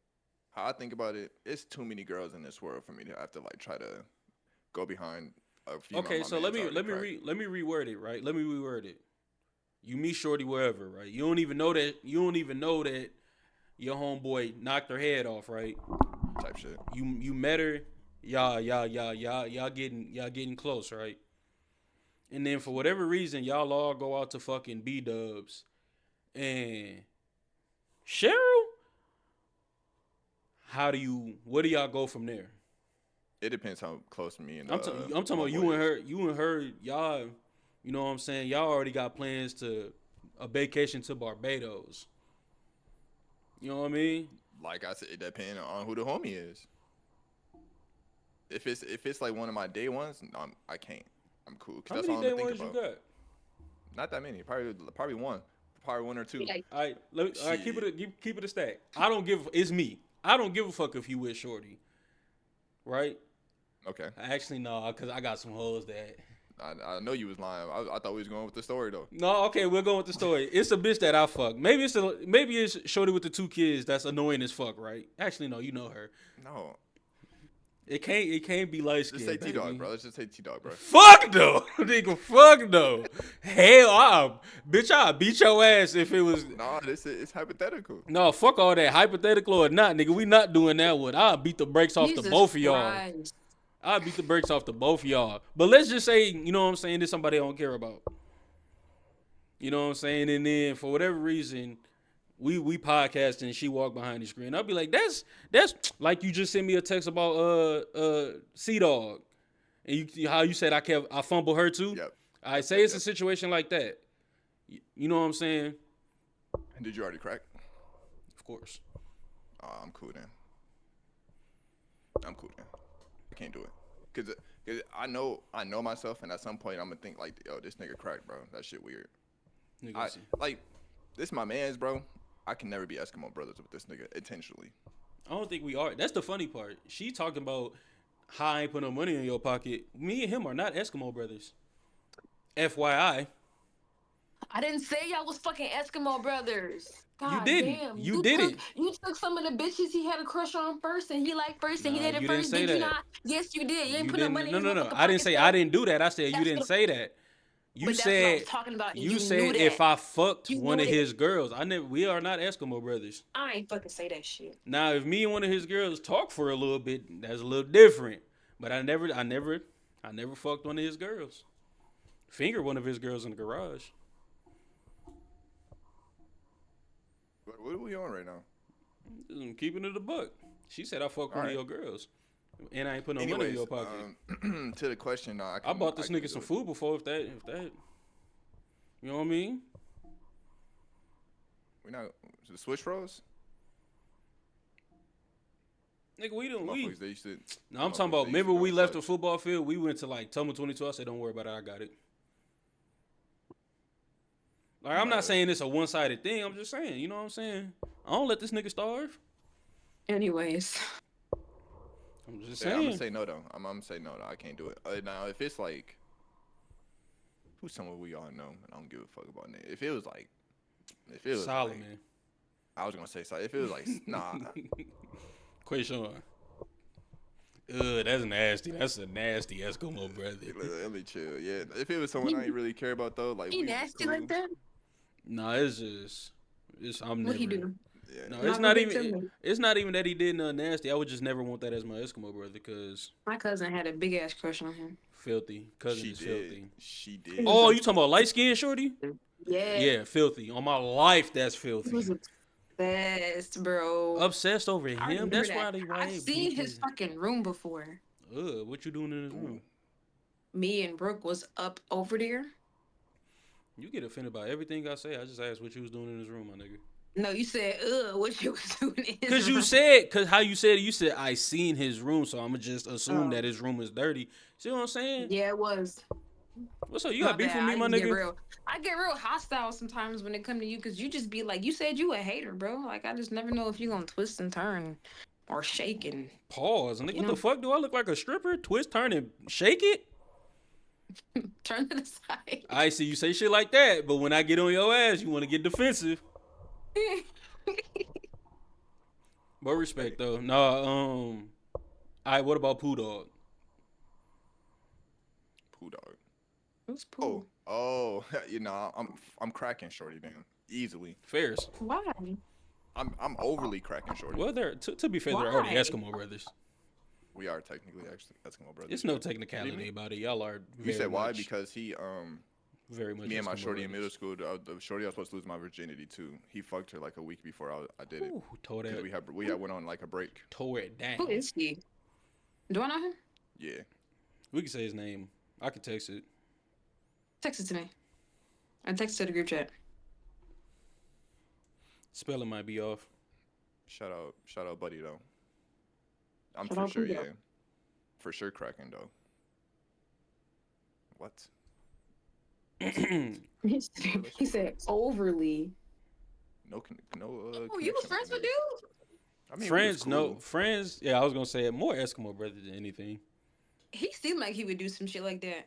how I think about it, it's too many girls in this world for me to have to like try to go behind a female. Okay, My so man's already cracked. let me reword it, right? Let me reword it. You meet Shorty wherever, right? You don't even know that your homeboy knocked her head off, right? Type shit. You met her, y'all getting close, right? And then for whatever reason, y'all all go out to fucking B Dubs, and Cheryl, where do y'all go from there? It depends how close me and I'm talking about you and her, y'all. You know what I'm saying? Y'all already got plans to a vacation to Barbados. You know what I mean? Like I said, it depends on who the homie is. If it's like one of my day ones, I can't. I'm cool. Cause How that's many all I'm day gonna think ones you about. got? Not that many. Probably one. Probably one or two. like All right, keep it a stack. It's me. I don't give a fuck if you with Shorty, right? Okay. Actually, no, because I got some hoes that. I know you was lying. I thought we was going with the story though. No, okay, we're going with the story. It's a bitch that I fuck. Maybe it's Shorty with the 2 kids that's annoying as fuck, right? Actually, no, you know her. No. It can't be light Just skin. say T Dog, bro. Let's just say T Dog, bro. Fuck no, nigga. Fuck no. Hell, bitch, I'll beat your ass if it was. Nah, it's hypothetical. No, fuck all that. Hypothetical or not, nigga. We not doing that one. I'll beat the brakes off the Jesus both of y'all. Christ. I'll beat the brakes off the both of y'all. But let's just say, you know what I'm saying, this somebody I don't care about. You know what I'm saying? And then for whatever reason, we podcasting and she walked behind the screen. I'll be like, that's like you just sent me a text about Sea Dog. And how you said I fumble her too? Yep. I say it's a situation like that. You know what I'm saying? And did you already crack? Of course. I'm cool then. I can't do it. Cause I know myself, and at some point I'm gonna think like, yo, this nigga cracked, bro. That shit weird. This my man's, bro. I can never be Eskimo brothers with this nigga intentionally. I don't think we are. That's the funny part. She talking about how I ain't put no money in your pocket. Me and him are not Eskimo brothers. FYI. I didn't say y'all was fucking Eskimo brothers. God didn't. damn. You didn't. You took some of the bitches he had a crush on first and he liked first and he Nah, did it you didn't first. say Did you that. not? Yes, you did. You ain't You put no didn't. money No, in no, his no. motherfucking I didn't pocket, say so- I didn't do that. I said you That's didn't what- say that. But that's what I was talking about. You You said knew that. if I fucked You one knew of that. his girls. We are not Eskimo brothers. I ain't fucking say that shit. Now, if me and one of his girls talk for a little bit, that's a little different. But I never fucked one of his girls. Fingered one of his girls in the garage. What are we on right now? I'm keeping it a buck. She said I fucked one of Alright. your girls, and I ain't put no money in your pocket. To the question, I bought this nigga some food before. If that, you know what I mean? We not the Swiss rolls. Nigga, we Motherfuckers, they used to. No, I'm talking about. Remember we left the football field? We went to like Toma 22. I said, don't worry about it. I got it. Like, I'm not saying it's a one-sided thing. I'm just saying, you know what I'm saying? I don't let this nigga starve. Anyways. I'm just Yeah, saying. I'm gonna say no though. I'm gonna say no though. I can't do it. Now, if it's like, who's someone we all know, and I don't give a fuck about that. If it was Solomon. like, I was gonna say so. If it was like, nah. Quayshawn. Ugh, that's nasty. That's a nasty Eskimo brother. Let me chill. Yeah, if it was someone I ain't really care about though, like He we was nasty cool. like that? Nah, it's I'm What never. he do? Yeah. No, Not it's not gonna even. tell me. It's not even that he did nothing nasty. I would just never want that as my Eskimo brother, cause My cousin had a big ass crush on him. filthy. Cousin She is did. filthy. She did. Oh, you talking about light skin shorty? Yeah. Yeah, filthy. On my life, that's He was filthy. obsessed, bro. Obsessed over I him. remember That's that. why they I've right. seen his fucking room before. What you doing in his room? Me and Brooke was up over there. You get offended by everything I say. I just asked what you was doing in his room, my nigga. No, you said, what you was doing in his Cause you room. said, how you said it, you said I seen his room, so I'ma just assume Oh. that his room is dirty. See what I'm saying? Yeah, it was. What's up? You got beef with me, my nigga? I get real hostile sometimes when it come to you because you just be like, you said you a hater, bro. Like, I just never know if you gonna twist and turn or shake and Pause. Nigga, You what know? the fuck? Do I look like a stripper? Twist, turn, and shake it? turn to the side. I see you say shit like that, but when I get on your ass, you want to get defensive. But respect though. Nah, all right, what about Pooh Dog? Poo dog. Who's Pooh? Oh, you know, I'm cracking shorty down easily. Fairs. Why? I'm overly cracking shorty. Well, they're to be fair, they're already Why? Eskimo brothers. We are technically actually Eskimo brothers. It's no technicality about it. Y'all are. You Very said why? much, Because he very much. me and my Eskimo shorty in middle brothers. school, the shorty I was supposed to lose my virginity to. He fucked her like a week before I did it. Ooh, tore 'Cause that. we had went on like a break. Tore it down. Who is he? Do I know him? Yeah. We can say his name. I can text it. Text it to me. I texted to the group chat. Spelling might be off. Shout out, buddy though. I'm Shout for out sure, Pluto. yeah. For sure cracking though. What? He said overly. No. Oh, you was friends with dude? I mean, we was Friends, no. cool. Friends, yeah, I was going to say it. More Eskimo brother than anything. He seemed like he would do some shit like that.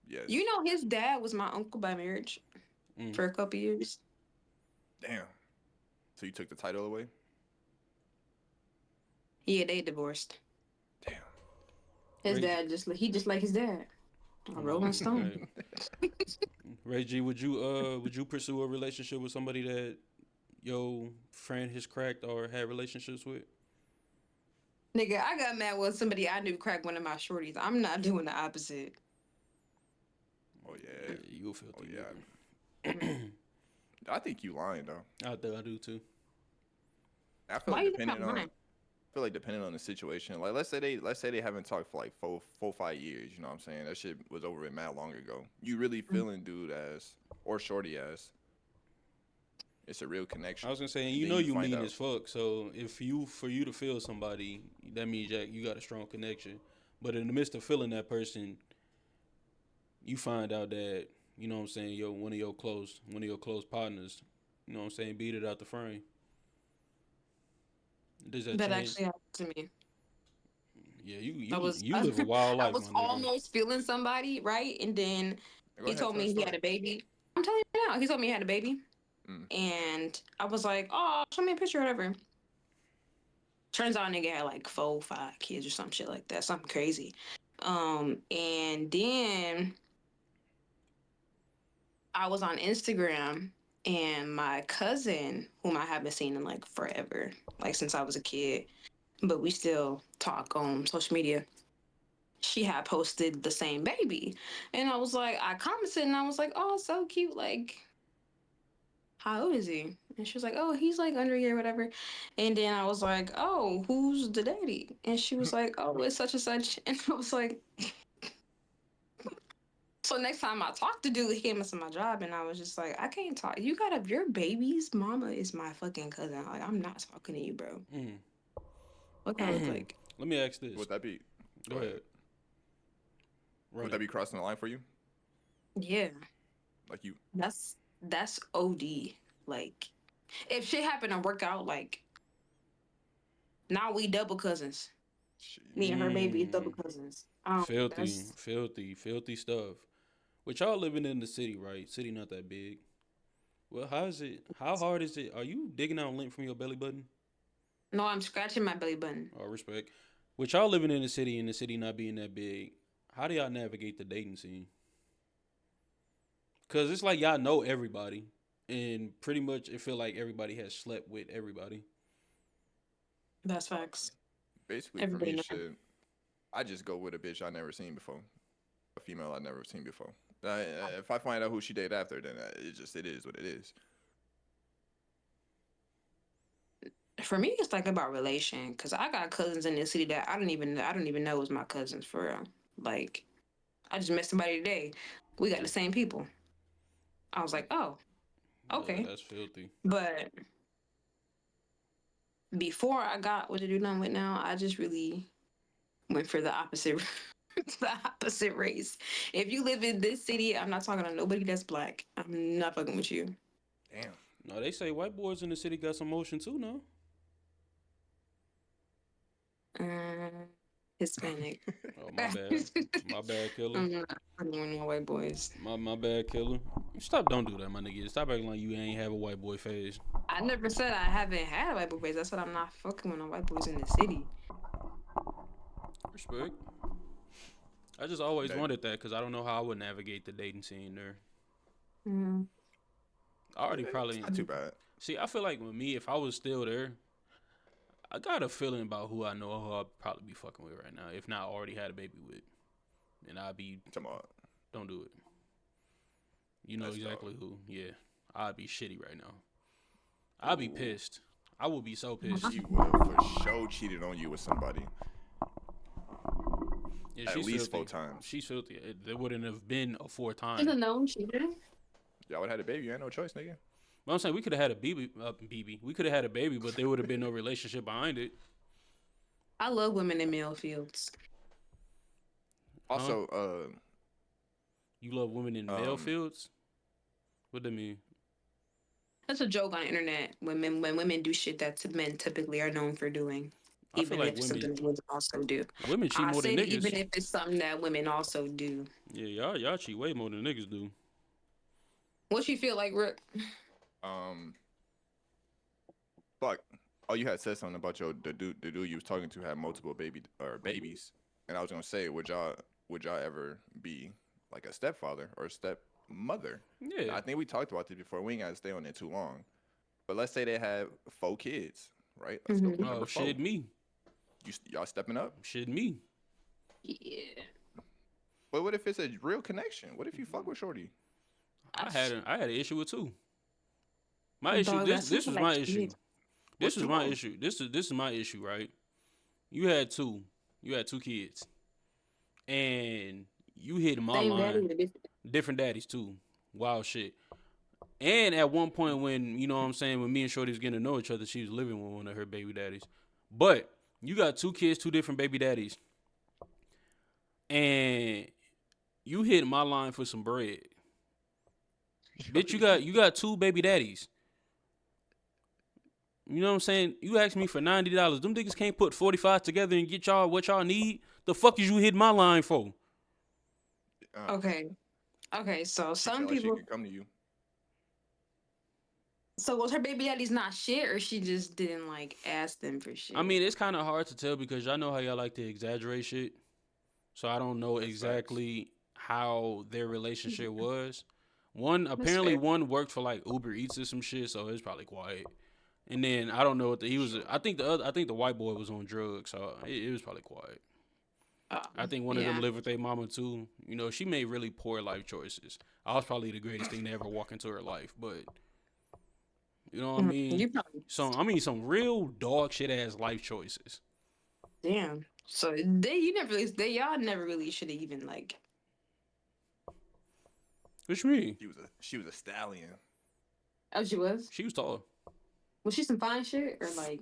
Yes. You know, his dad was my uncle by marriage for a couple years. Damn. So you took the title away? Yeah, they divorced. Damn. His Ray, dad he just like his dad, a come on, Rolling Stone. hey. Ray G, would you pursue a relationship with somebody that your friend has cracked or had relationships with? Nigga, I got mad with somebody I knew cracked one of my shorties. I'm not doing the opposite. Oh Yeah, yeah. you a Oh filthy yeah. Mm. I think you lying though. nigga. I do too. I feel Why like you think depending I'm on lying? I feel like depending on the situation, like let's say they haven't talked for like 5 years. You know what I'm saying? That shit was over with mad long ago. You really feeling dude as or shorty as it's a real I connection, was gonna say, and you then know you you find mean out. as fuck. So if you for you to feel somebody, that means that you got a strong connection. But in the midst of feeling that person, you find out that you know what I'm saying, one of your close partners, you know what I'm saying, beat it out the frame. Does that That change? actually happened to me. Yeah, I was you I, live a wild I life, was my nigga. almost feeling somebody, right? And then Go he ahead, told tell a me he had story. a baby. I'm telling you now, he told me he had a baby. Mm. And I was like, oh, show me a picture or whatever. Turns out nigga had like 4, 5 kids or some shit like that, something crazy. And then I was on Instagram and my cousin, whom I haven't seen in like forever, like since I was a kid, but we still talk on social media. She had posted the same baby. And I was like, I commented and I was like, oh, so cute. Like, how old is he? And she was like, oh, he's like under a year, whatever. And then I was like, oh, who's the daddy? And she was like, oh, it's such and such. And I was like, so next time I talked to dude, he came into my job and I was just like, I can't talk. You got a your baby's mama is my fucking cousin. Like, I'm not talking to you, bro. Mm. What can I look like? Let me ask this. Would that be? Go Go ahead. ahead. Run Would that it. be crossing the line for you? Yeah, Like you? that's OD. Like, if shit happened to work out, like now we double cousins. Shit, Me and her baby is double Mm. cousins. Filthy, That's filthy, filthy stuff. With y'all living in the city, right? City not that big. Well, how is it? How hard is it? Are you digging out lint from your belly button? no, I'm scratching my belly button. All respect. With y'all living in the city and the city not being that big, how do y'all navigate the dating scene? Cause it's like y'all know everybody, and pretty much it feel like everybody has slept with everybody. That's facts. basically for Everybody me, knows. shit. I just go with a bitch I never seen before, a female I never seen before. If I find out who she dated after, then it is what it is. For me, it's like about relation, because I got cousins in this city that I don't even know was my cousins for real. Like I just met somebody today. We got the same people. I was like, oh, okay. That's filthy. But before I got what to do done with now, I just really went for the opposite the opposite race. If you live in this city, I'm not talking to nobody that's black. I'm not fucking with you. Damn. No, they say white boys in the city got some motion too. No, Uh, Hispanic. oh I'm my bad, killer. not fucking with no white boys. My bad, killer. Stop, don't do that, my nigga. Stop acting like you ain't have a white boy phase. I never said I haven't had a white boy face. That's what I'm not fucking with no white boys in the city. Respect. I just always That wanted that because I don't know how I would navigate the dating scene there. Mm. I already it's probably not too bad. see. I feel like with me, if I was still there, I got a feeling about who I know who I'll probably be fucking with right now. If not already had a baby with, and I'd be Come on, don't do it. You know that's dog. exactly who. Yeah, I'd be shitty right now. I'd be Ooh, pissed. I would be so pissed. she would have for sure cheated on you with somebody Yeah, at she's least four filthy. times. She's filthy. There wouldn't have been a fourth She's a time. known cheater. Y'all would have had a baby. You ain't no choice, nigga. But I'm saying we could have had a BB. We could have had a baby, but there would have been no relationship behind it, I love women in male fields. huh? Also, You love women in male um, fields? What do that mean? That's a joke on the internet when women do shit that men typically are known for doing, I feel even like if it's something that women also do. women cheat I more than said niggas. even if it's something that women also do. Yeah, y'all cheat way more than niggas do. What you feel like, Rick? um, fuck. Oh, you had said something about the dude you was talking to had multiple babies, And I was gonna say, would y'all ever be like a stepfather or a stepmother? Yeah. I think we talked about this before. We ain't gotta stay on it too long. But let's say they have 4 kids, right? Let's go with Mm-hmm. number Oh, four. shit, me. Y'all stepping up? Shit, me. Yeah. But what if it's a real connection? What if you fuck with Shorty? I had an issue with two. My issue. Dog, This that sounds this was like my issue. shit. This What's was too my long? issue. This is my issue, right? You had two. You had two kids, and you hit my Same daddy line. or different. Different daddies too. Wild shit. And at one point when, you know what I'm saying, when me and Shorty was getting to know each other, she was living with one of her baby daddies. But you got two kids, two different baby daddies. And you hit my line for some bread. Bitch, you got two baby daddies. You know what I'm saying? You asked me for $90. Them niggas can't put 45 together and get y'all what y'all need. The fuck is you hitting my line for? Okay. Okay, so She some felt like she people. could come to you. So was her baby daddy's not shit, or she just didn't like ask them for I shit? mean, it's kind of hard to tell because y'all know how y'all like to exaggerate shit. So I don't know That's facts. exactly how their relationship was. One That's apparently fair. one worked for like Uber Eats or some shit, so it's probably quiet. And then I don't know what he was. Sure. I think the white boy was on drugs, so it was probably quiet. I think one of them Yeah. lived with their mama too. You know, she made really poor life choices. I was probably the greatest thing to ever walk into her life, but you know what I mean. You probably So I mean, some real dog shit ass life choices. damn. So you never really y'all never really should have even like. What you mean? She was a stallion. Oh, she was. She was tall. Was she some fine shit or like?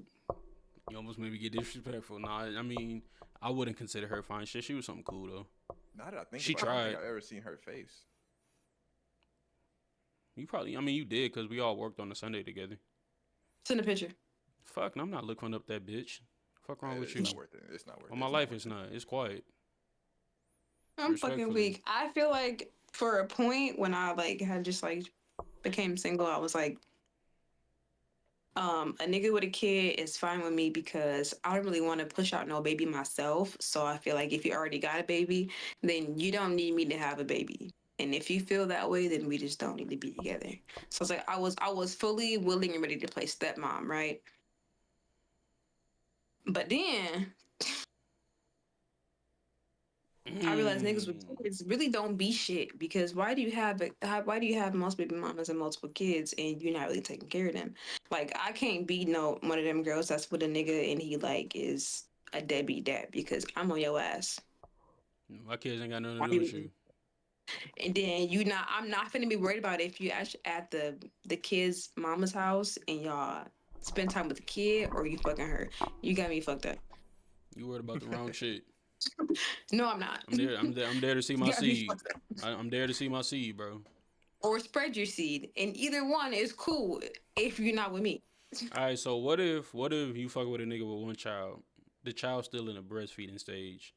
You almost made me get disrespectful. Nah, I mean, I wouldn't consider her fine shit. She was something cool though. Now that I think She about it, I don't think tried. I've ever seen her face. You probably, I mean, you did because we all worked on a Sunday together. Send a picture. Fuck, I'm not looking up that bitch. Fuck wrong with It's you? not worth it. It's not worth On it. my It's not life, worth it's it. not. It's quiet. I'm fucking Respectfully. weak. I feel like for a point when I like had just like became single, I was like, a nigga with a kid is fine with me because I don't really want to push out no baby myself. So I feel like if you already got a baby, then you don't need me to have a baby. And if you feel that way, then we just don't need to be together. So it's like I was fully willing and ready to play stepmom, right? But then I realized niggas with Mm. kids really don't be shit because why do you have most baby mamas and multiple kids and you're not really taking care of them? Like I can't be no one of them girls that's with a nigga and he like is a deadbeat dad because I'm on your ass. My kids ain't got nothing Why to do with you- you. And then I'm not finna be worried about if you actually at the kid's mama's house and y'all spend time with the kid or you fucking her. You got me fucked up. You worried about the wrong shit. No, I'm not. I'm there. I'm there to see You my got me seed. fucked up. I'm there to see my seed, bro. Or spread your seed, and either one is cool if you're not with me. All right. So what if you fuck with a nigga with one child? The child's still in the breastfeeding stage.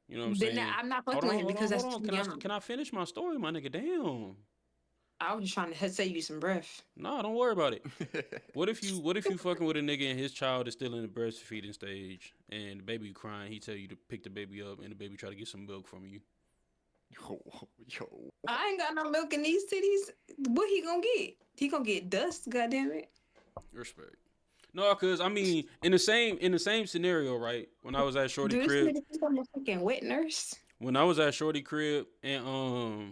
You know what I'm Then saying? I'm not Hold fucking with on, him hold because on, hold that's on. too Can I young. can I finish my story, my nigga? Damn. I was just trying to say you some breath. Nah, don't worry about it. What if you fucking with a nigga and his child is still in the breastfeeding stage and the baby crying, he tell you to pick the baby up and the baby try to get some milk from you. Yo. I ain't got no milk in these cities. What he gonna get? He gonna get dust. Goddamn it! Respect. No, cause I mean, in the same scenario, right? When I was at Shorty Do this crib, nigga think I'm a fucking wet nurse? when I was at Shorty crib, and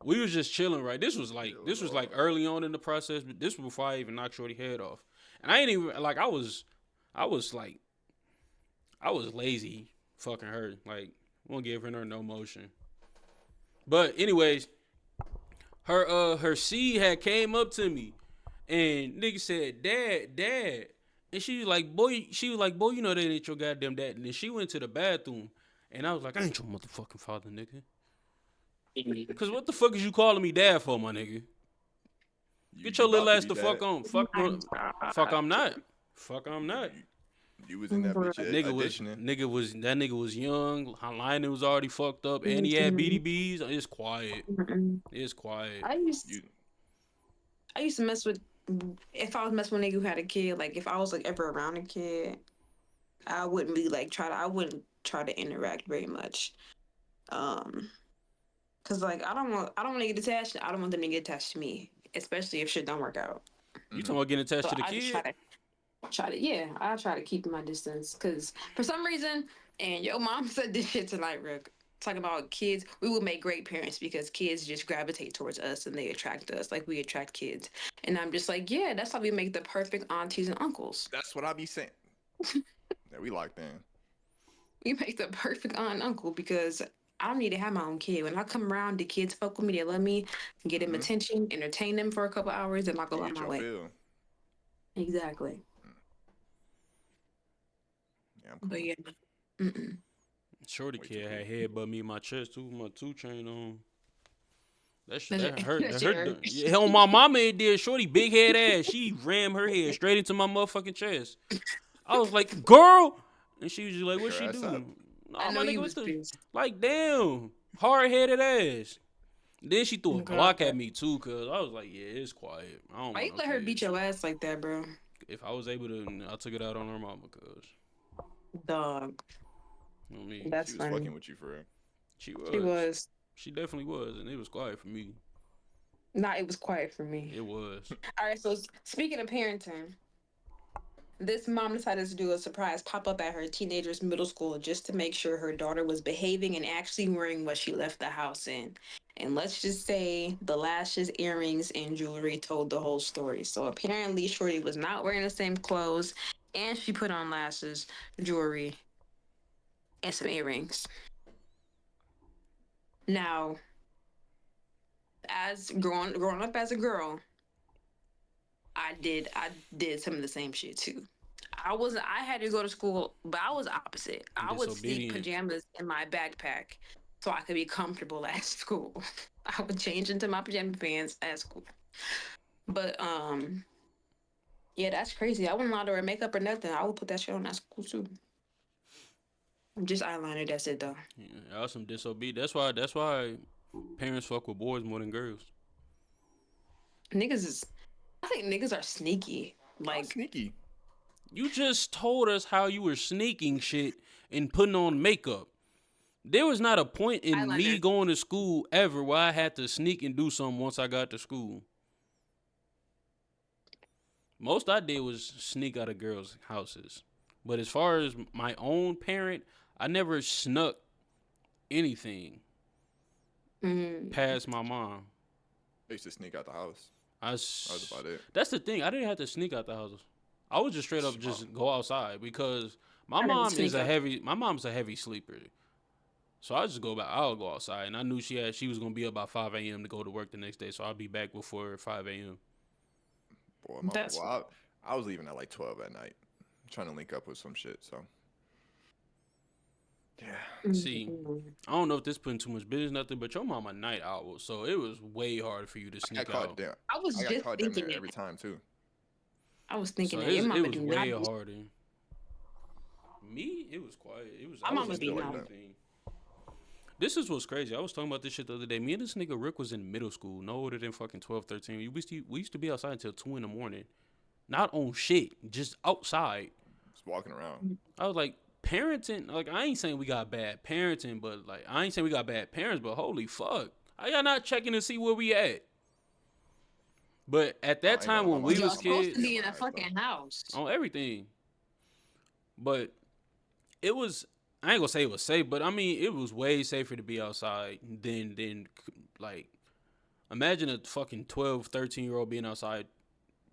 we was just chilling, right? Yo, This was like Lord. early on in the process, but this was before I even knocked Shorty head off, and I ain't even like I was like I was lazy fucking her, like won't give her no motion. But anyways, her C had came up to me and nigga said, Dad. And she was like, boy, you know that ain't your goddamn dad. And then she went to the bathroom and I was like, I ain't your motherfucking father, nigga. Cause what the fuck is you calling me dad for, my nigga? Get your You little about to ass be the fuck that. on. My Fuck God. I'm not. Fuck I'm You, not. you was in that bitch auditioning. That nigga was young. Lining was already fucked up, and he had BDBs. It's quiet. It's quiet. I used You I used to mess with if I was messing with a nigga who had a kid. Like if I was like ever around a kid, I wouldn't be like try to. I wouldn't try to interact very much. Um, cause like I don't want to get attached. I don't want them to get attached to me, especially if shit don't work out. You Mm-hmm. talking about getting attached So to the I just kid? yeah, I try to keep my distance because for some reason, and your mom said this shit tonight, Rick. Talking about kids, we would make great parents because kids just gravitate towards us and they attract us like we attract kids. And I'm just like, yeah, that's how we make the perfect aunties and uncles. That's what I be saying. Yeah, we locked in. We make the perfect aunt and uncle because I don't need to have my own kid. When I come around, the kids fuck with me, they love me, get them Mm-hmm. attention, entertain them for a couple hours, and I go You on get my your way. feel. Exactly. Yeah, I'm But cool. yeah. Mm-mm. Shorty Way too kid cool. had head but me in my chest too, with my 2 chain on. That shit, That's your, that hurt. That that's hurt. your Yeah, on my mama it did. Shorty big head ass. She rammed her head straight into my motherfucking chest. I was like, girl, and she was just like, Wake what her she ass up. do? I Nah, know my nigga, you what was the pissed. like? Damn, hard headed ass. Then she threw a Girl, block at me too, cause I was like, yeah, it's quiet. I don't why want you no let her beat kids. your ass like that, bro? If I was able to, I took it out on her mama, cause Dog. you know what I mean, She That's was funny. fucking with you for real. she She was, was. she definitely was, and it was quiet for me. Nah, it was quiet for me. It was. All right, so speaking of parenting, this mom decided to do a surprise pop up at her teenager's middle school just to make sure her daughter was behaving and actually wearing what she left the house in. And let's just say the lashes, earrings, and jewelry told the whole story. So apparently, Shorty was not wearing the same clothes, and she put on lashes, jewelry, and some earrings. Now, as growing up as a girl, I did some of the same shit too. I had to go to school, but I was opposite. I would sneak Disobedient. pajamas in my backpack so I could be comfortable at school. I would change into my pajama pants at school. But yeah, that's crazy. I wouldn't allow to wear makeup or nothing. I would put that shit on at school too. Just eyeliner, that's it though. Yeah, that was some disobedient. That's why parents fuck with boys more than girls. Niggas is I think niggas are sneaky. How Like sneaky. You just told us how you were sneaking shit and putting on makeup. There was not a point in me eyeliner. going to school ever where I had to sneak and do something once I got to school. Most I did was sneak out of girls' houses. But as far as my own parent, I never snuck anything Mm. past my mom. I used to sneak out the house. I That was about it. That's the thing. I didn't have to sneak out the house. I would just straight up just go outside because I never sneak out. my mom's a heavy sleeper. So I just go back. I'll go outside, and I knew she was gonna be up by 5 a.m. to go to work the next day. So I'll be back before 5 a.m. Boy, That's I was leaving at like 12 at night, trying to link up with some shit. So yeah, See, I don't know if this putting too much business nothing, but your mom a night owl, so it was way harder for you to I got sneak caught out. down. I was I got just caught down thinking there it. every time too. I was So thinking that your it mama was do way not. harder. Me, it was quiet. It was My I mama wasn't be doing no. anything. This is what's crazy. I was talking about this shit the other day. Me and this nigga Rick was in middle school, no older than fucking 12, 13. We used to be outside until 2 in the morning. Not on shit, just outside. Just walking around. I was like, parenting, like, I ain't saying we got bad parenting, but, like, I ain't saying we got bad parents, but holy fuck. I got not checking to see where we at. But at that I ain't time gonna lie, when we Y'all was supposed to kids, be in my a ass though. fucking house. on everything. But it was, I ain't gonna say it was safe, but I mean, it was way safer to be outside than like, imagine a fucking 12, 13-year-old being outside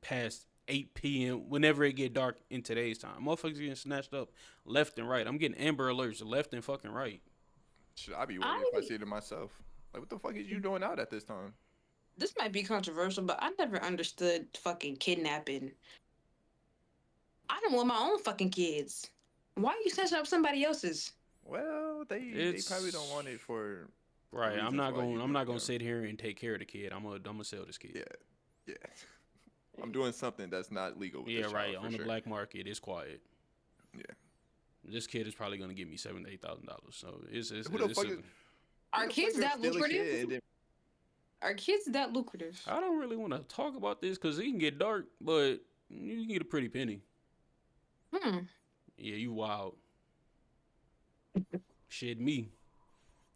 past 8 p.m. whenever it get dark in today's time. Motherfuckers getting snatched up left and right. I'm getting Amber Alerts left and fucking right. Should I be worried I if I see it myself? Like, what the fuck is you doing out at this time? This might be controversial, but I never understood fucking kidnapping. I don't want my own fucking kids. Why are you snatching up somebody else's? Well, they probably don't want it for Right. I'm reasons not why going. you I'm do, not you going know. to sit here and take care of the kid. I'm gonna sell this kid. Yeah, yeah. I'm doing something that's not legal with Yeah, this right. child for On the sure. black market, it's quiet. Yeah. This kid is probably gonna give me $7,000 to $8,000. So it's Who the fuck is? Are kids that steal a lucrative? kid and then Are kids that lucrative? I don't really want to talk about this because it can get dark, but you can get a pretty penny. Hmm. Yeah, you wild. Shit, me.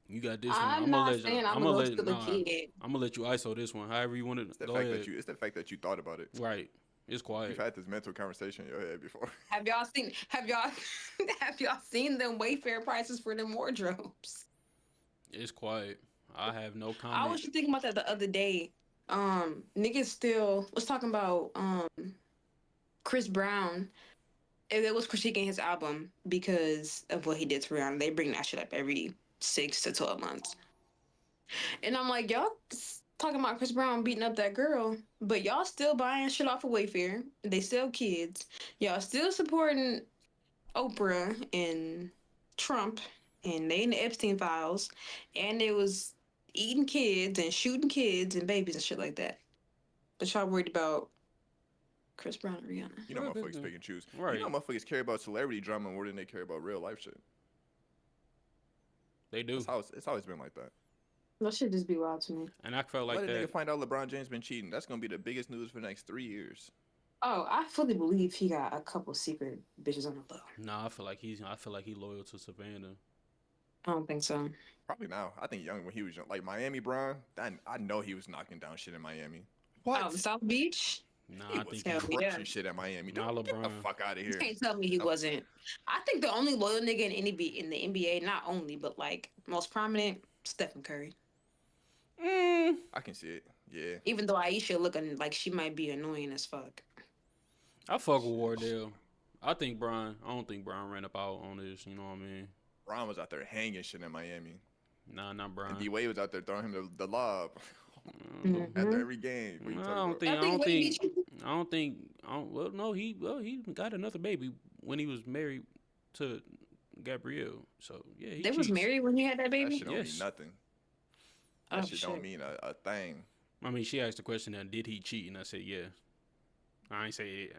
You got this one. I'm not saying I'm gonna go steal a kid. I'm gonna let you ISO this one. However you want It's to the go fact ahead. that it's the fact that you thought about it. Right. It's You've quiet. had this mental conversation in your head before. Have y'all seen? Have y'all have y'all seen them Wayfair prices for them wardrobes? It's quiet. I have no I comment. was just thinking about that the other day. Niggas still was talking about Chris Brown. It was critiquing his album because of what he did to Rihanna. They bring that shit up every 6 to 12 months. And I'm like, y'all talking about Chris Brown beating up that girl, but y'all still buying shit off of Wayfair. They sell kids. Y'all still supporting Oprah and Trump, and they in the Epstein files, and they was eating kids and shooting kids and babies and shit like that. But y'all worried about Chris Brown and Rihanna. You know, motherfuckers pick and choose. You know, Right. motherfuckers care about celebrity drama more than they care about real life shit. They do. It's always been like that. That should just be wild to me. And I felt Let like a nigga that. find out LeBron James been cheating. That's gonna be the biggest news for the next 3 years. Oh, I fully believe he got a couple secret bitches on the low. Nah, I feel like he loyal to Savannah. I don't think so. Probably now. I think young when he was young, like Miami Brown. I know he was knocking down shit in Miami. Oh, What? South Beach? He Nah, I was think he Hell yeah. crushing shit at Miami. nah Don't get the LeBron. fuck out of You here. can't tell me he The wasn't. I think the only loyal nigga in the NBA, not only, but like most prominent, Stephen Curry. I can see it. Yeah. Even though Aisha looking like she might be annoying as fuck. I fuck with Wardell. I don't think Brian ran up out on this, you know what I mean? Ron was out there hanging shit in Miami, Nah, not and Brian. D Wade was out there throwing him the lob after Mm-hmm. every game. What you I talking don't about? think I think Wade beat you. well no he got another baby when he was married to Gabrielle. So yeah, he They was cheats. married when he had that That baby? shit don't mean Yes. nothing. That Oh shit don't shit. mean a thing. I mean, she asked the question, did he cheat? And I said, yeah. I ain't say it.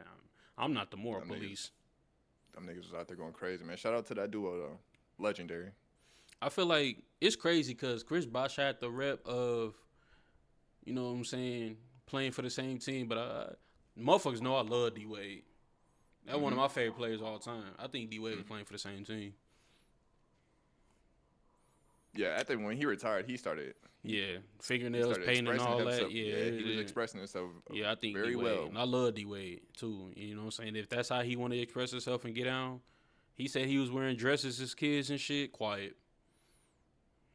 I'm not the moral Them niggas, police. them niggas was out there going crazy, man. Shout out to that duo though, legendary. I feel like it's crazy because Chris Bosh had the rep of, you know what I'm saying, playing for the same team. But motherfuckers know I love D Wade. That's one of my favorite players of all time. I think D Wade was playing for the same team. Yeah, I think when he retired, he started. Yeah, He fingernails, started painting, and expressing all that. himself. Yeah, Yeah, he was expressing himself yeah, I think D very Wade, well. and I love D Wade too. You know what I'm saying? If that's how he want to express himself and get out, he said he was wearing dresses as kids and shit. Quiet.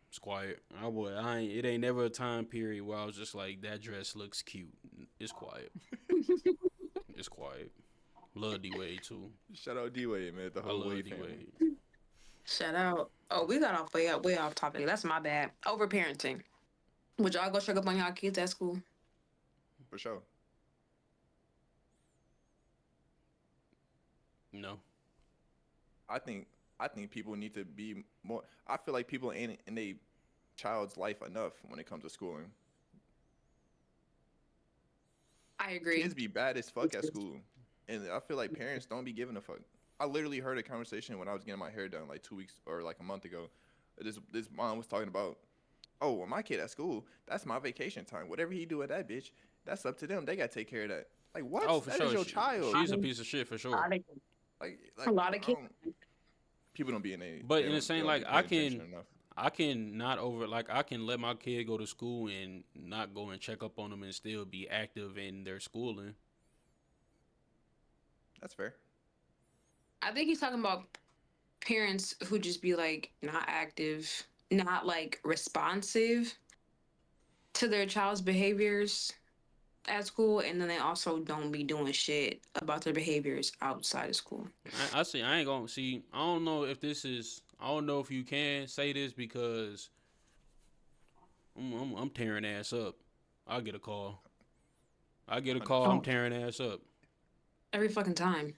It's quiet. It ain't never a time period where I was just like that dress looks cute. It's quiet. It's quiet. Love D Wade too. Shout out D Wade, man, the I whole love Wade D family. Wade. Shout out. Oh, we got off way off topic. That's my bad. Over parenting. Would y'all go check up on y'all kids at school? For sure. No. I think people need to be more. I feel like people ain't in a child's life enough when it comes to schooling. I agree. Kids be bad as fuck at school, and I feel like parents don't be giving a fuck. I literally heard a conversation when I was getting my hair done like 2 weeks or like a month ago. This mom was talking about, oh, well, my kid at school, that's my vacation time. Whatever he do at that bitch, that's up to them. They gotta take care of that. Like what? Oh, for That is sure. your child. She's a piece of shit for A sure. lot of, Like a lot of I kids. don't, people don't be in a But they in the don't they same, don't be like paying attention enough. I can not over like I can let my kid go to school and not go and check up on them and still be active in their schooling. That's fair. I think he's talking about parents who just be like not active, not like responsive to their child's behaviors at school, and then they also don't be doing shit about their behaviors outside of school. I see. I ain't gonna see. I don't know if this is. I don't know if you can say this because I'm tearing ass up. I'll get a call. I get a call. I'm 100%. Oh, tearing ass up. every fucking time. You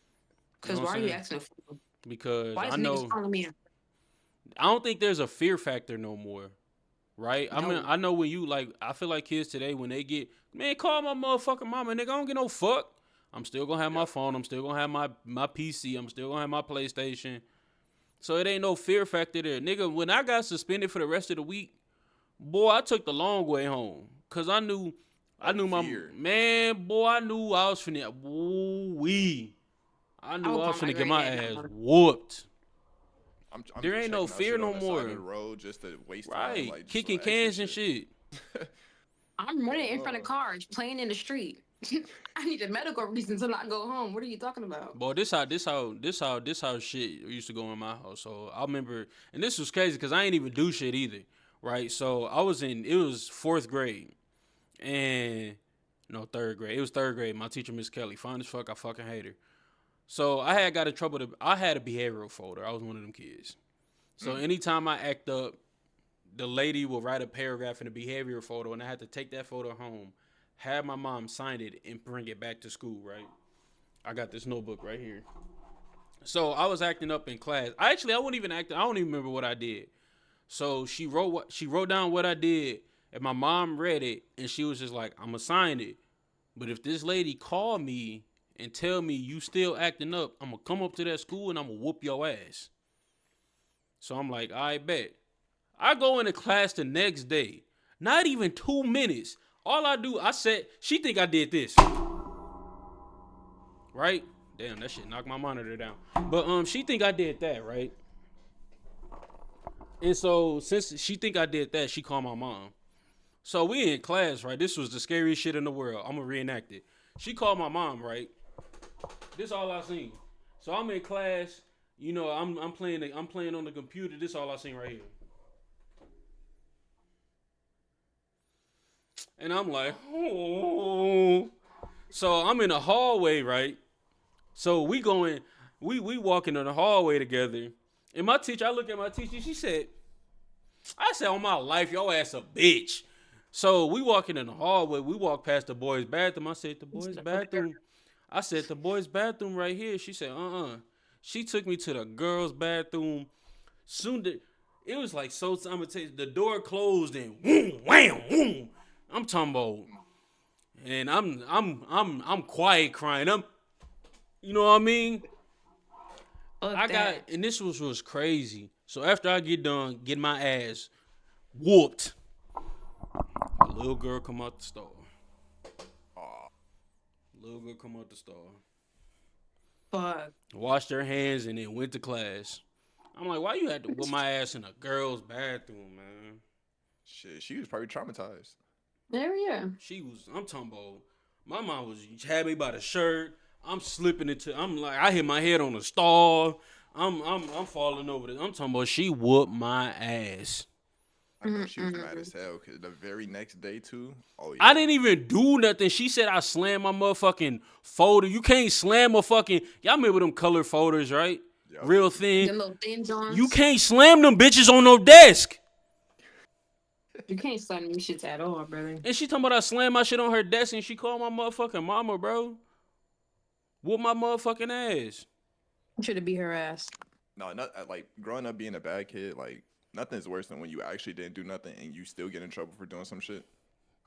know Cause what why I'm are you saying? asking for? Because Why I is niggas know. calling me? I don't think there's a fear factor no more. Right? I mean, No. I know when you like. I feel like kids today when they get man, call my motherfucking mama, nigga. I don't get no fuck. I'm still gonna have my Yeah. phone. I'm still gonna have my PC. I'm still gonna have my PlayStation. So it ain't no fear factor there, nigga. When I got suspended for the rest of the week, boy, I took the long way home, cause I Oh, knew my fear. man, boy. I knew I was finna, I I knew would I was call my finna get my granddad. ass Not whooped. I'm There ain't no checking out fear shit no on the side of the more. road just to waste time, Right. like just Kicking little extra cans and shit. I'm running in front of Oh, cars, playing in the street. I need a medical reason to not go home. What are you talking about? Boy, this how shit used to go in my house. So I remember, and this was crazy because I ain't even do shit either, right? So it was fourth grade, and no third grade. It was third grade. My teacher, Miss Kelly, fine as fuck. I fucking hate her. So I had got in trouble. I had a behavioral folder. I was one of them kids. So anytime I act up, the lady will write a paragraph in the behavioral photo, and I had to take that photo home, have my mom sign it, and bring it back to school. Right? I got this notebook right here. So I was acting up in class. I wasn't even acting. I don't even remember what I did. So she wrote down what I did, and my mom read it, and she was just like, "I'm gonna sign it. But if this lady call me and tell me you still acting up, I'm gonna come up to that school and I'm gonna whoop your ass." So I'm like, "I bet." I go into class the next day. Not even 2 minutes. All I do, I said, she think I did this. Right? Damn, that shit knocked my monitor down. But she think I did that, right? And so since she think I did that, she called my mom. So we in class, right? This was the scariest shit in the world. I'm gonna reenact it. She called my mom, right? This all I seen. So I'm in class. You know, I'm playing on the computer. This all I seen right here. And I'm like, oh. So I'm in the hallway, right? So we walking in the hallway together. And my teacher, I look at my teacher, I said, on my life, your ass a bitch. So we walking in the hallway, we walk past the boys' bathroom. I said, the boys' bathroom right here. She said, She took me to the girls' bathroom. It was like so. I'm gonna tell you, the door closed and whoom, wham, whoom. I'm talking about, and I'm quiet crying. You know what I mean? Fuck that. And this was crazy. So after I get done getting my ass whooped, a little girl come out the store. Little girl come out the store. Fuck. Washed her hands and then went to class. I'm like, why you had to whoop my ass in a girl's bathroom, man? shit, she was probably traumatized. There we are. I'm talking about, my mom had me by the shirt. I'm like, I hit my head on the stall. I'm falling over this. I'm talking about, she whooped my ass. I know she was mad as hell because the very next day too. Oh I yeah, didn't even do nothing. She said I slammed my motherfucking folder. You can't slam a fucking, y'all remember them color folders, right? yep. Real thin. Them little thin Johns. You can't slam them bitches on no desk. You can't slam me shits at all, brother. And she talking about I slammed my shit on her desk and she called my motherfucking mama, bro. Whoop my motherfucking ass. Should have beat her ass. No, not like growing up being a bad kid. Like nothing's worse than when you actually didn't do nothing and you still get in trouble for doing some shit.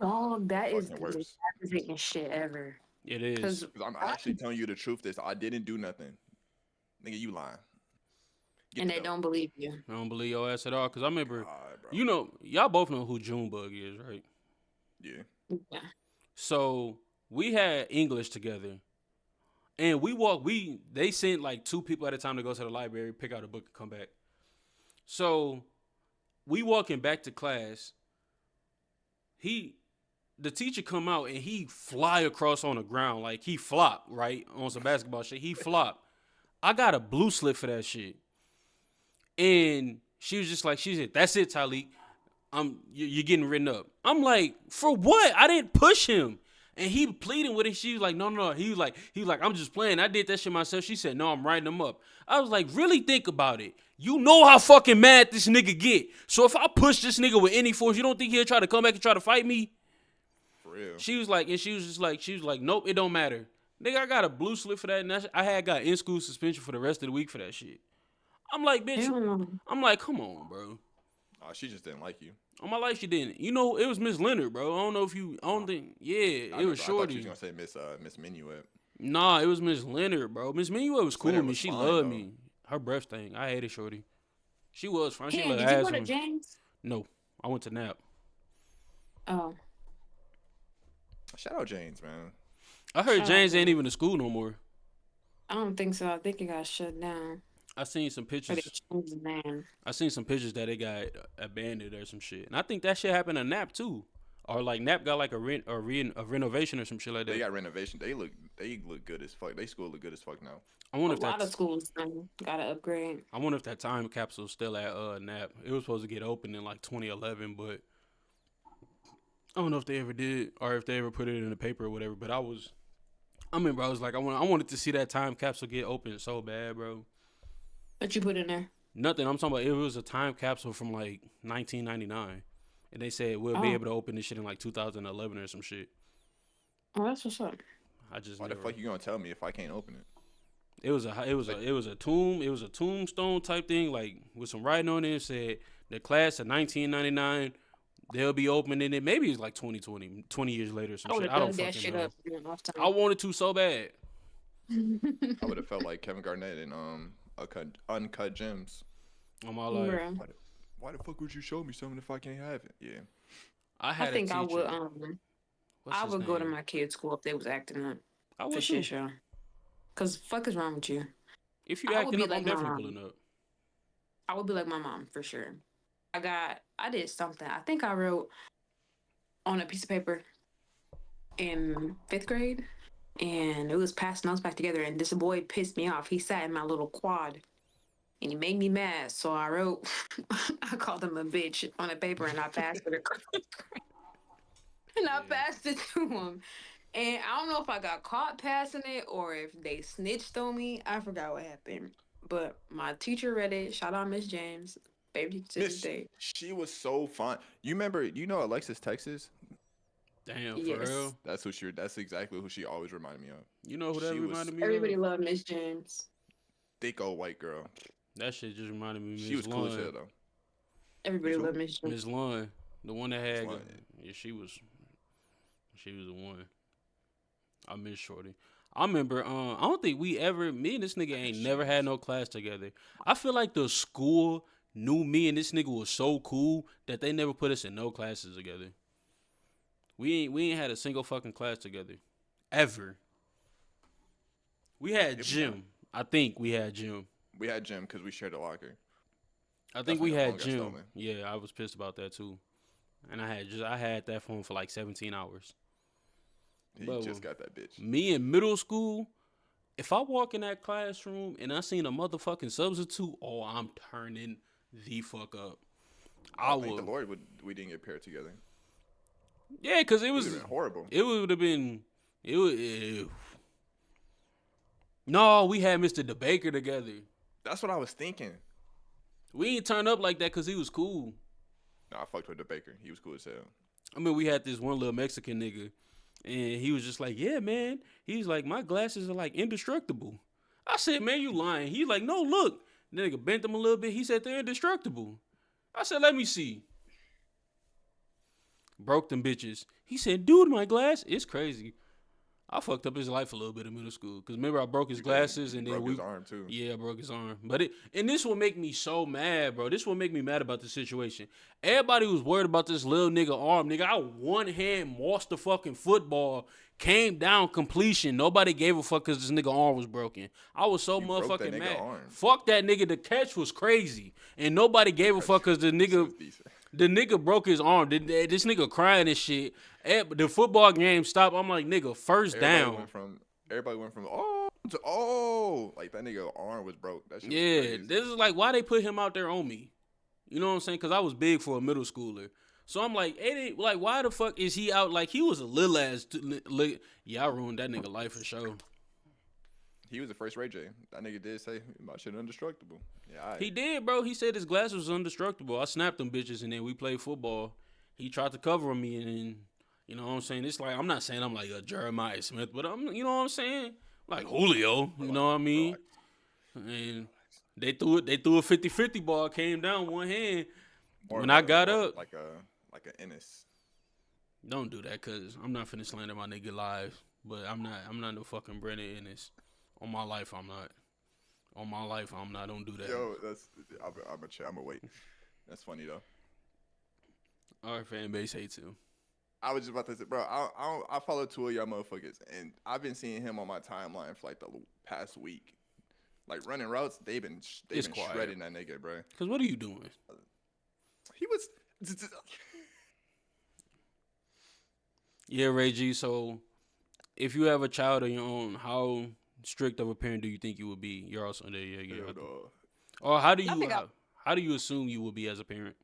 Oh, that is Fucking the most worse. aggravating shit ever. It is. Because Because I'm actually telling you the truth. This I didn't do nothing. Nigga, you lying. Get and the they dope. don't believe you. I don't believe your ass at all. Cause I remember, Alright, bro. you know, y'all both know who Junebug is, right? Yeah. Yeah. So we had English together. And they sent like 2 people at a time to go to the library, pick out a book, and come back. So we walking back to class. The teacher come out and he fly across on the ground. Like he flop, right? On some basketball shit. He flop. I got a blue slip for that shit. And she said, that's it, Talik. You're getting written up. I'm like, for what? I didn't push him. And he pleading with it. She was like, no. He was like, I'm just playing. I did that shit myself. She said, no, I'm writing him up. I was like, really think about it. You know how fucking mad this nigga get. So if I push this nigga with any force, you don't think he'll try to come back and try to fight me? For real. She was like, nope, it don't matter. Nigga, I got a blue slip for that. And I got in-school suspension for the rest of the week for that shit. I'm like, bitch. Damn. I'm like, come on, bro. Oh, she just didn't like you. On my life, she didn't. You know, it was Miss Leonard, bro. I don't know if you. I don't think. Yeah, it was I Shorty. thought you was gonna say Miss Minuet. Nah, it was Miss Leonard, bro. Miss Minuet was cool with Leonard me. was She fine, loved though. me. Her breath thing. I hated Shorty. She was fine. She Ken, let did you ass go to on. James? No, I went to Nap. Oh. Shout out James, man. I heard Shout out James ain't James. even in school no more. I don't think so. I think it got shut down. I seen some Or they pictures. changed the name. I seen some pictures that they got abandoned or some shit, and I think that shit happened to Nap too, or like Nap got like a renovation or some shit like They that. got renovation. They look good as fuck. They school look good as fuck now. I wonder A if lot of that's schools got to upgrade. I wonder if that time capsule's still at Nap. It was supposed to get open in like 2011, but I don't know if they ever did or if they ever put it in the paper or whatever. But I remember I was like, I wanted to see that time capsule get open so bad, bro. What you put in there? Nothing. I'm talking about it was a time capsule from like 1999, and they said we'll be Oh, able to open this shit in like 2011 or some shit. oh, that's what's up. I just Why the never. fuck you gonna tell me if I can't open it? Like, It was a tomb. It was a tombstone type thing, like with some writing on it. It said the class of 1999. They'll be opening it. Maybe it's like 2020, 20 years later or some I would shit. have I don't dug that fucking shit know. up off I time. wanted to so bad. I would have felt like Kevin Garnett in Uncut Gems. On my life. Bro, Why the fuck would you show me something if I can't have it? Yeah. I I had a think I would. teacher. What's I his would go to name? my kids' school if they was acting up I for would shit too. show. Cause fuck is wrong with you? If you I would acting be up, I'm like my definitely mom. pulling up. I would be like my mom for sure. I did something. I think I wrote on a piece of paper in 5th grade, and it was passed notes back together. And this boy pissed me off. He sat in my little quad, and he made me mad. So I wrote, I called him a bitch on a paper, and I passed it. And I Yeah. passed it to him. And I don't know if I got caught passing it or if they snitched on me. I forgot what happened. But my teacher read it. Shout out Miss James. Favorite teacher to this Miss, day. she was so fun. You remember? You know Alexis Texas? Damn, for Yes. real. That's exactly who she always reminded me of. You know who that She was reminded me of? Everybody loved Miss James. thick old white girl. That shit just reminded me of She Miss was cool as hell Lund. though. Everybody Miss who? loved Miss James. Miss Lund, the one that Miss had, Lund. yeah, she was the one. I miss Shorty. I remember. I don't think me and this nigga I ain't miss never had James. no class together. I feel like the school knew me and this nigga was so cool that they never put us in no classes together. We ain't had a single fucking class together, ever. We had If we had, gym. I think we had gym. we had gym because we shared a locker. I That's think when we your had phone got gym. stolen. Yeah, I was pissed about that too. And I had that phone for like 17 hours. He But just got that bitch. me in middle school, if I walk in that classroom and I seen a motherfucking substitute, oh, I'm turning the fuck up. I Oh, thank the would. Lord we didn't get paired together. Yeah, cause It would have been horrible. it would have been, it would. No, we had Mr. DeBaker together. That's what I was thinking. We ain't turn up like that cause he was cool. No, I fucked with the baker. He was cool as hell. I mean, we had this one little Mexican nigga, and he was just like, "Yeah, man." He's like, "My glasses are like indestructible." I said, "Man, you lying?" He's like, "No, look." The nigga bent them a little bit. He said they're indestructible. I said, "Let me see." Broke them bitches. He said, "Dude, my glass." It's crazy. I fucked up his life a little bit in middle school. Cause remember I broke his You did. glasses You and then broke his arm too. yeah, I broke his arm. And this will make me so mad, bro. This will make me mad about the situation. Everybody was worried about this little nigga arm. Nigga, I one hand mossed the fucking football, came down completion. Nobody gave a fuck cause this nigga arm was broken. I was so You broke that motherfucking nigga mad. arm. Fuck that nigga. The catch was crazy. And nobody gave a fuck cause This was decent. the nigga broke his arm. This nigga crying and shit. The football game stopped. I'm like, nigga, first Everybody down. went from oh to oh, like that nigga arm was broke. That shit was Yeah, crazy. this is like why they put him out there on me. You know what I'm saying? Because I was big for a middle schooler. So I'm like, like, why the fuck is he out? Like, he was a little ass. Yeah, I ruined that nigga life for sure. He was the first Ray J. That nigga did say my shit indestructible. Yeah, He did, bro. He said his glass was indestructible. I snapped them bitches, and then we played football. He tried to cover me, and then, you know what I'm saying? It's like, I'm not saying I'm like a Jeremiah Smith, but you know what I'm saying? Like Julio, you know what I mean? And they threw a 50-50 ball, came down one hand. When I got up, like a Ennis. don't do that, cause I'm not finna slander my nigga live. But I'm not no fucking Brennan Ennis. On my life, I'm not. On my life, I'm not. Don't do that. Yo, I'm a wait. That's funny though. Our fan base hates him. I was just about to say, bro. I follow two of y'all motherfuckers, and I've been seeing him on my timeline for like the past week. Like running routes, they've It's been quiet. shredding that nigga, bro. Cause what are you doing? He was. Yeah, Ray G. So if you have a child of your own, how strict of a parent do you think you would be? You're also there, yeah. Hell no. Or I think how do you assume you will be as a parent?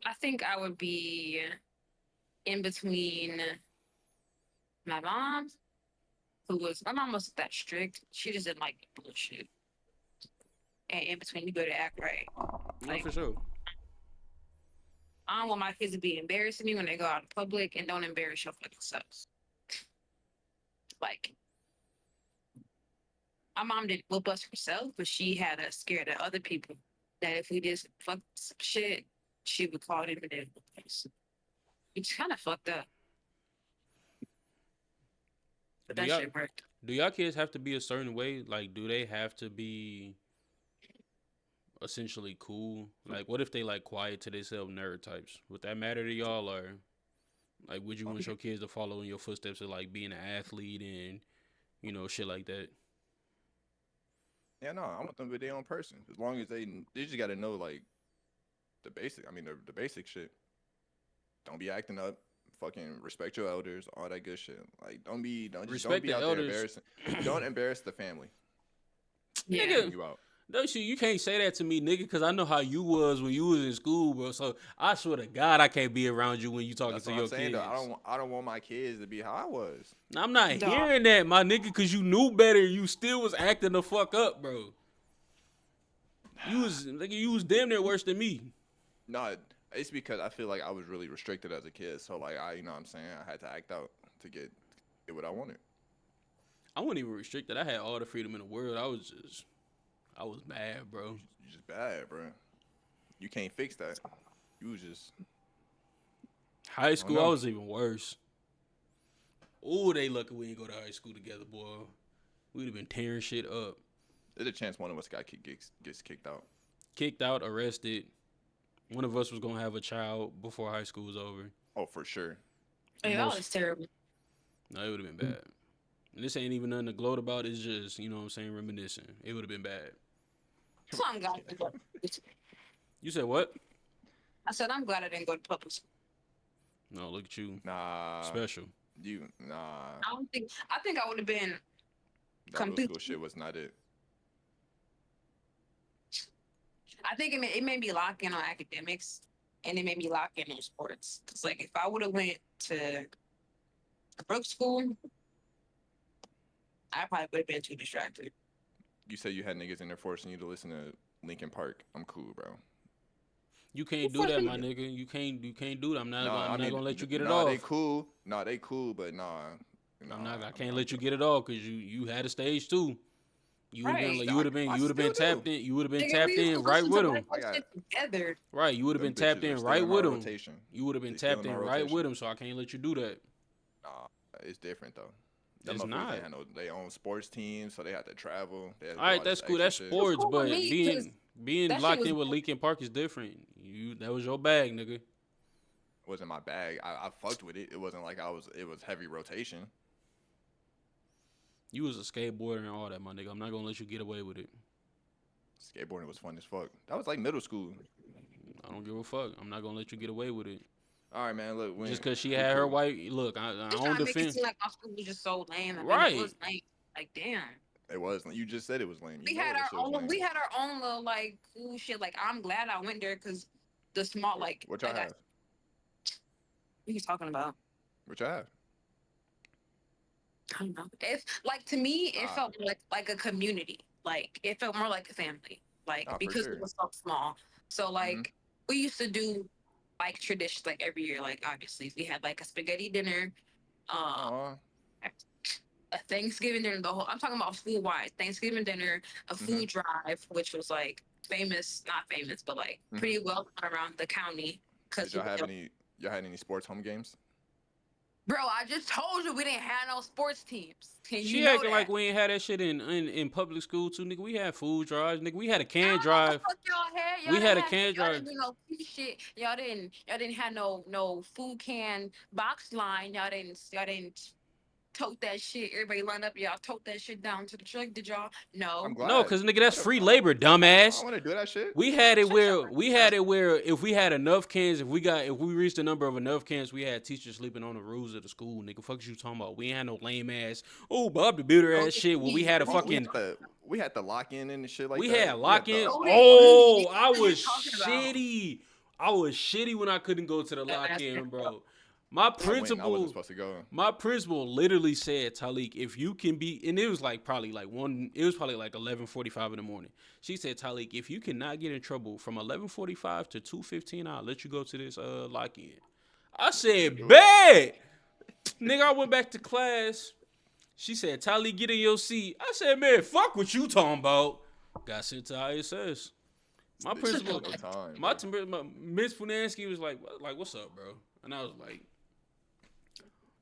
I think I would be in between my mom, my mom wasn't that strict. She just didn't like bullshit. And in between, you better act right. No, Like for sure. I don't want my kids to be embarrassing me when they go out in public, and don't embarrass your fucking selves. Like my mom didn't whoop us herself, but she had us scared of other people. That if we did some fuck some shit, she would call them and then whoop us. It's kind of fucked up, but Do that y'all shit worked. do y'all kids have to be a certain way? Like, do they have to be essentially cool? Like, what if they like quiet to themselves nerd types? Would that matter to y'all, or like, would you want your kids to follow in your footsteps of like being an athlete and shit like that? Yeah, no, I want them to be their own person. As long as they just got to know like the basic. I mean, the basic shit. Don't be acting up. Fucking respect your elders. All that good shit. Like, don't Respect be the out there elders, embarrassing. Don't embarrass the family. Yeah. nigga. You out. Don't you can't say that to me, nigga, because I know how you was when you was in school, bro. So I swear to God, I can't be around you when you talking That's to what I'm your saying. Though kids. I don't want my kids to be how I was. I'm not Dog. hearing that, my nigga, because you knew better. You still was acting the fuck up, bro. You was damn near worse than me. No, it's because I feel like I was really restricted as a kid. So like you know what I'm saying, I had to act out to get what I wanted. I wasn't even restricted. I had all the freedom in the world. I was mad, bro. You just bad, bro. You can't fix that. You was just High I don't school, I know. was even worse. Ooh, they lucky we didn't go to high school together, boy. We'd have been tearing shit up. There's a chance one of us gets kicked out. Kicked out, arrested. One of us was gonna have a child before high school was over. Oh, for sure. Hey, that Most was terrible. No, it would have been bad. And this ain't even nothing to gloat about. It's just, what I'm saying, reminiscing. It would have been bad. So I'm glad. I didn't go to- You said what? I said I'm glad I didn't go to public school. No, look at you. Nah, Special. nah. I don't think. I think I would have been That middle complete. school shit was not it. I think it made me lock in on academics, and it made me lock in on sports. Cause like if I would have went to Brook school, I probably would have been too distracted. You said you had niggas in there forcing you to listen to Linkin Park. I'm cool, bro. You can't do that, my nigga. You can't do that. I'm not Nah, I gonna mean, let you get it nah, they off. cool. Nah, they cool, but nah, I can't let you get it off because you had a stage too. You would have been Right. like I you would have been still tapped do. in. You would have been Nigga, we tapped used to in right listen with to him. all that shit together. Right, you would have been Them tapped bitches are in still right in my with him. rotation. You would have been They still tapped in in my right with rotation. him. So I can't let you do that. Nah, it's different though. Them It's motherfuckers not. ain't had they own sports teams, so they have to travel. They have to All do right, all that's this cool. extra That's shit. It was sports, cool with but me because being that shit locked was in with Linkin Park is different. That was your bag, nigga. It wasn't my bag. I fucked with it. It wasn't like it was heavy rotation. You was a skateboarder and all that, my nigga. I'm not gonna let you get away with it. Skateboarding was fun as fuck. That was like middle school. I don't give a fuck. I'm not gonna let you get away with it. All right, man. Look, Just cause she we had her cool. white look. I just don't trying to make it defend. seem like my school was just so lame. I mean, it Right. was lame. Like, damn. It was. You just said it was lame. You We know had that our shit was own. lame. We had our own little like cool shit. Like, I'm glad I went there because the small like What I y'all got. have? What he's talking about? What y'all have? I don't know. If like to me, it Ah, felt like a community. Like it felt more like a family. Like nah, for because it sure. was so small. So Mm-hmm. like we used to do like traditions like every year. Like obviously we had like a spaghetti dinner, uh, Aw. a Thanksgiving dinner. The whole I'm talking about school wide Thanksgiving dinner, a Mm-hmm. food drive, which was like famous, not famous, but like Mm-hmm. pretty well known around the county. Did Cause y'all have any? Y'all had any sports home games? bro, I just told you we didn't have no sports teams. Can you She know acting like that? we ain't had that shit in public school too, nigga. We had food drives, nigga. We had a I can don't know what drive. the fuck y'all had. We Y'all had didn't a have can y'all drive. didn't do no free shit. Y'all didn't have no food can box line. Y'all didn't tote that shit. Everybody line up, y'all tote that shit down to the truck. Did y'all? I'm No. No, glad. cause nigga, that's I don't, free I don't, labor, I don't dumbass. want to do that shit. We had it Shut your where ass up. if we had enough cans, if we reached the number of enough cans, we had teachers sleeping on the roofs of the school. Nigga, fuck you talking about? We ain't had no lame ass, oh Bob the builder So ass did shit. Where we we. had a What are We you fucking talking had the lock in and shit like we that. had We had the lock-ins. about? So did Oh, we. I What are was you talking about? shitty. I was shitty when I couldn't go to the That's lock-in, bro. My I went. I wasn't principal, supposed to go. my principal literally said, Talik, if you can be, and it was like probably like it was probably like 11:45 in the morning. She said, Talik, if you cannot get in trouble from 11:45 to 2:15, I'll let you go to this lock-in. I said, Do it. bet. Nigga, I went back to class. She said, Talik, get in your seat. I said, man, fuck what you talking about. Got sent to ISS. My Bitch, you principal, got no time, my, bro. my Miss Funansky was like, what's up, bro? And I was like,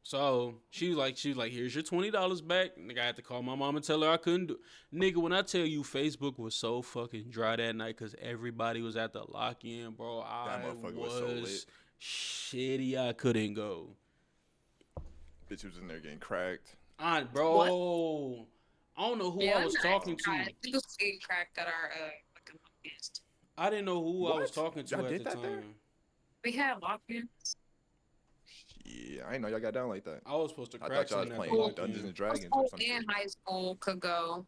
so she was like, here's your $20 back. Nigga, I had to call my mom and tell her I couldn't do. Nigga, when I tell you Facebook was so fucking dry that night because everybody was at the lock-in, bro, That I motherfucker was so lit. was shitty. I couldn't go. Bitch was in there getting cracked. What? Bro, I don't know who Yeah, I I'm was not talking to. I think it was getting cracked at our fucking podcast. I didn't know who I was What? talking to Y'all at did the that there? time. We had lock-ins. Yeah, I didn't know y'all got down like that. I was supposed to I crack thought y'all was something at the playing lock-in. Dungeons and Dragons or School some and shit. high school could go.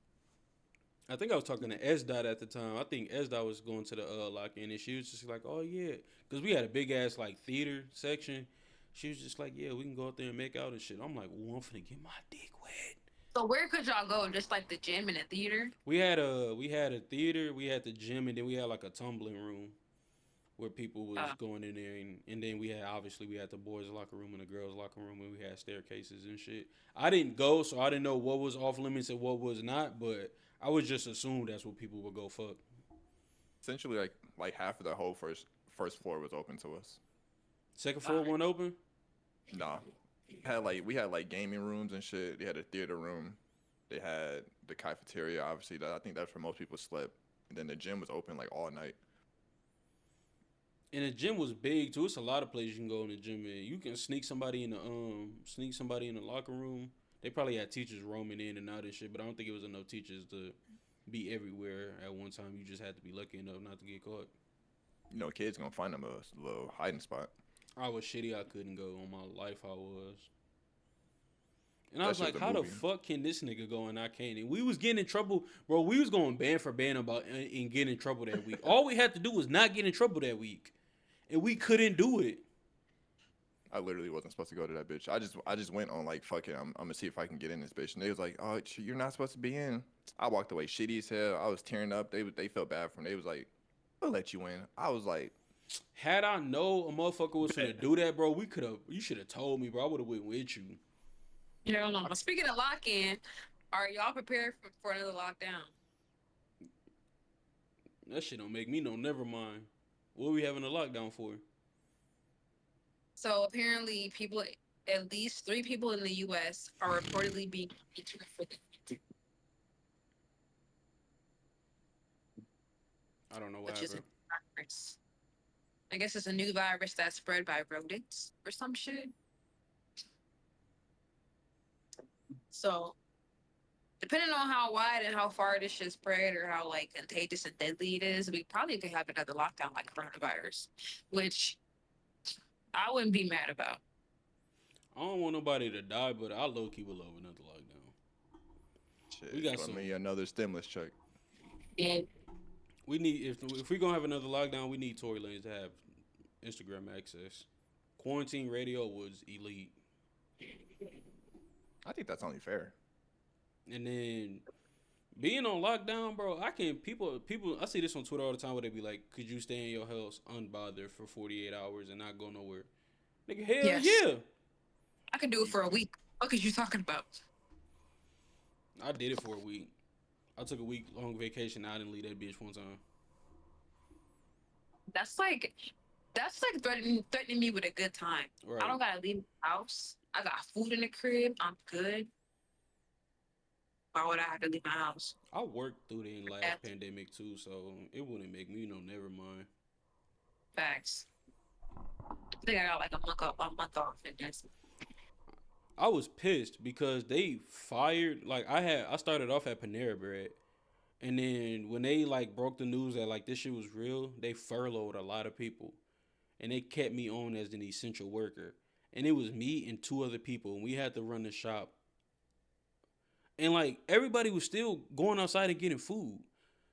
I think I was talking to S Dot at the time. I think S Dot was going to the lock-in, and she was just like, "Oh yeah," because we had a big ass like theater section. She was just like, "Yeah, we can go out there and make out and shit." I'm like, "Well, I'm finna get my dick wet." So where could y'all go? Just like the gym and the theater? We had a theater, we had the gym, and then we had like a tumbling room where people was going in there, and then we had the boys' locker room and the girls' locker room, and we had staircases and shit. I didn't go, so I didn't know what was off limits and what was not, but I would just assume that's what people would go fuck. Essentially, like half of the whole first floor was open to us. Second floor wasn't open. Nah, we had like gaming rooms and shit. They had a theater room. They had the cafeteria. Obviously, I think that's where most people slept. And then the gym was open like all night. And the gym was big too. It's a lot of places you can go in the gym, man. You can sneak somebody in the locker room. They probably had teachers roaming in and out and shit, but I don't think it was enough teachers to be everywhere at one time. You just had to be lucky enough not to get caught. You know, kids gonna find them a little hiding spot. I was shitty. I couldn't go on my life. I was. And I That was shit like, was a how the movie. fuck can this nigga go and I can't? And we was getting in trouble, bro. We was going band for band about and getting in trouble that week. All we had to do was not get in trouble that week, and we couldn't do it. I literally wasn't supposed to go to that bitch. I just went on like fuck it. I'm gonna see if I can get in this bitch. And they was like, oh, you're not supposed to be in. I walked away shitty as hell. I was tearing up. They felt bad for me. They was like, we'll let you in. I was like, Had I know a motherfucker was gonna do that, bro, you should have told me, bro. I would have went with you. Yeah, no. Speaking of lock-in, are y'all prepared for another lockdown? That shit don't make me no never mind. What we having a lockdown for? So apparently, at least 3 people in the U.S. are reportedly being treated for the I don't know what which is a happened. virus. I guess it's a new virus that's spread by rodents or some shit. So, depending on how wide and how far this shit spread or how like contagious and deadly it is, we probably could have another lockdown like coronavirus, which I wouldn't be mad about. I don't want nobody to die, but I low key would love another lockdown. shit, We got let some. me another stimulus check. Yeah. We need if we gonna have another lockdown, we need Tory Lanez to have Instagram access. Quarantine radio was elite, I think that's only fair. and then being on lockdown, bro. I can people. I see this on Twitter all the time where they be like, "Could you stay in your house unbothered for 48 hours and not go nowhere?" Nigga, hell Yes. yeah. I could do it for a week. What are you talking about? I did it for a week. I took a week long vacation. I didn't leave that bitch one time. That's like threatening me with a good time. Right. I don't gotta leave the house. I got food in the crib. I'm good. Why would I have to leave my house? I worked through the last Yeah. pandemic too, so it wouldn't make me never mind. Facts. I think I got like a month off and that's I was pissed because they fired. Like I started off at Panera Bread, and then when they like broke the news that like this shit was real, they furloughed a lot of people, and they kept me on as an essential worker. And it was me and two other people, and we had to run the shop. And like everybody was still going outside and getting food,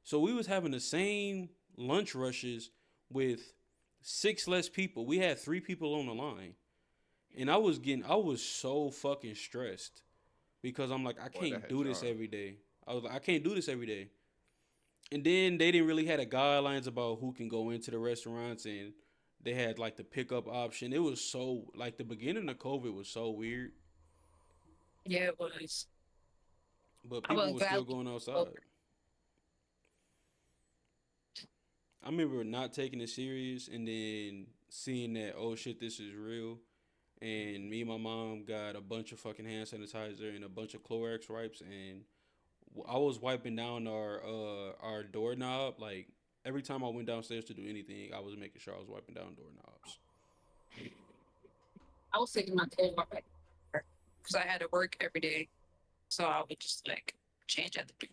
so we was having the same lunch rushes with six less people. We had three people on the line, and I was so fucking stressed because I'm like, I Boy, that can't had do this John. every day. I was like, I can't do this every day. And then they didn't really have the guidelines about who can go into the restaurants, and they had like the pickup option. It was so like the beginning of COVID was so weird, Yeah, it was. but I people was were still glad. going Oh, outside. I remember not taking it serious and then seeing that, oh shit, this is real. And me and my mom got a bunch of fucking hand sanitizer and a bunch of Clorox wipes, and I was wiping down our doorknob. Like every time I went downstairs to do anything, I was making sure I was wiping down doorknobs. I was taking my clothes off because I had to work every day, so I would just like change at the door.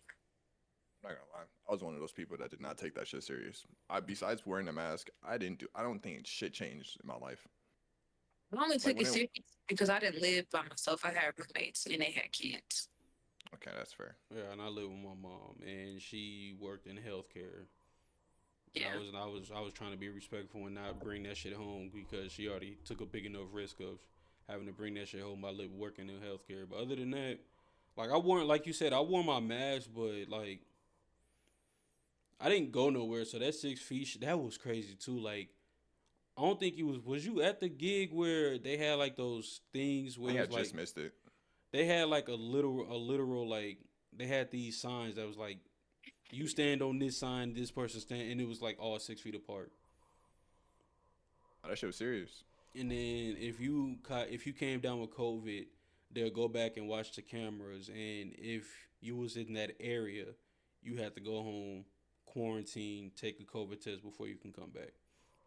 I'm not gonna lie. I was one of those people that did not take that shit serious. I besides wearing a mask, I didn't do. I don't think shit changed in my life. I only Like took when it it. serious because I didn't live by myself. I had roommates and they had kids. Okay, that's fair. Yeah, and I live with my mom, and she worked in healthcare. And Yeah. I was trying to be respectful and not bring that shit home because she already took a big enough risk of having to bring that shit home by working in healthcare. But other than that, like I wore, like you said, I wore my mask, but like I didn't go nowhere. So that 6 feet, that was crazy too. Like I don't think you was. Was you at the gig where they had like those things I where it think I was just like missed it. they had like a literal like they had these signs that was like you stand on this sign, this person stand, and it was like all 6 feet apart. Oh, that shit was serious. And then if you came down with COVID, they'll go back and watch the cameras. And if you was in that area, you had to go home, quarantine, take a COVID test before you can come back.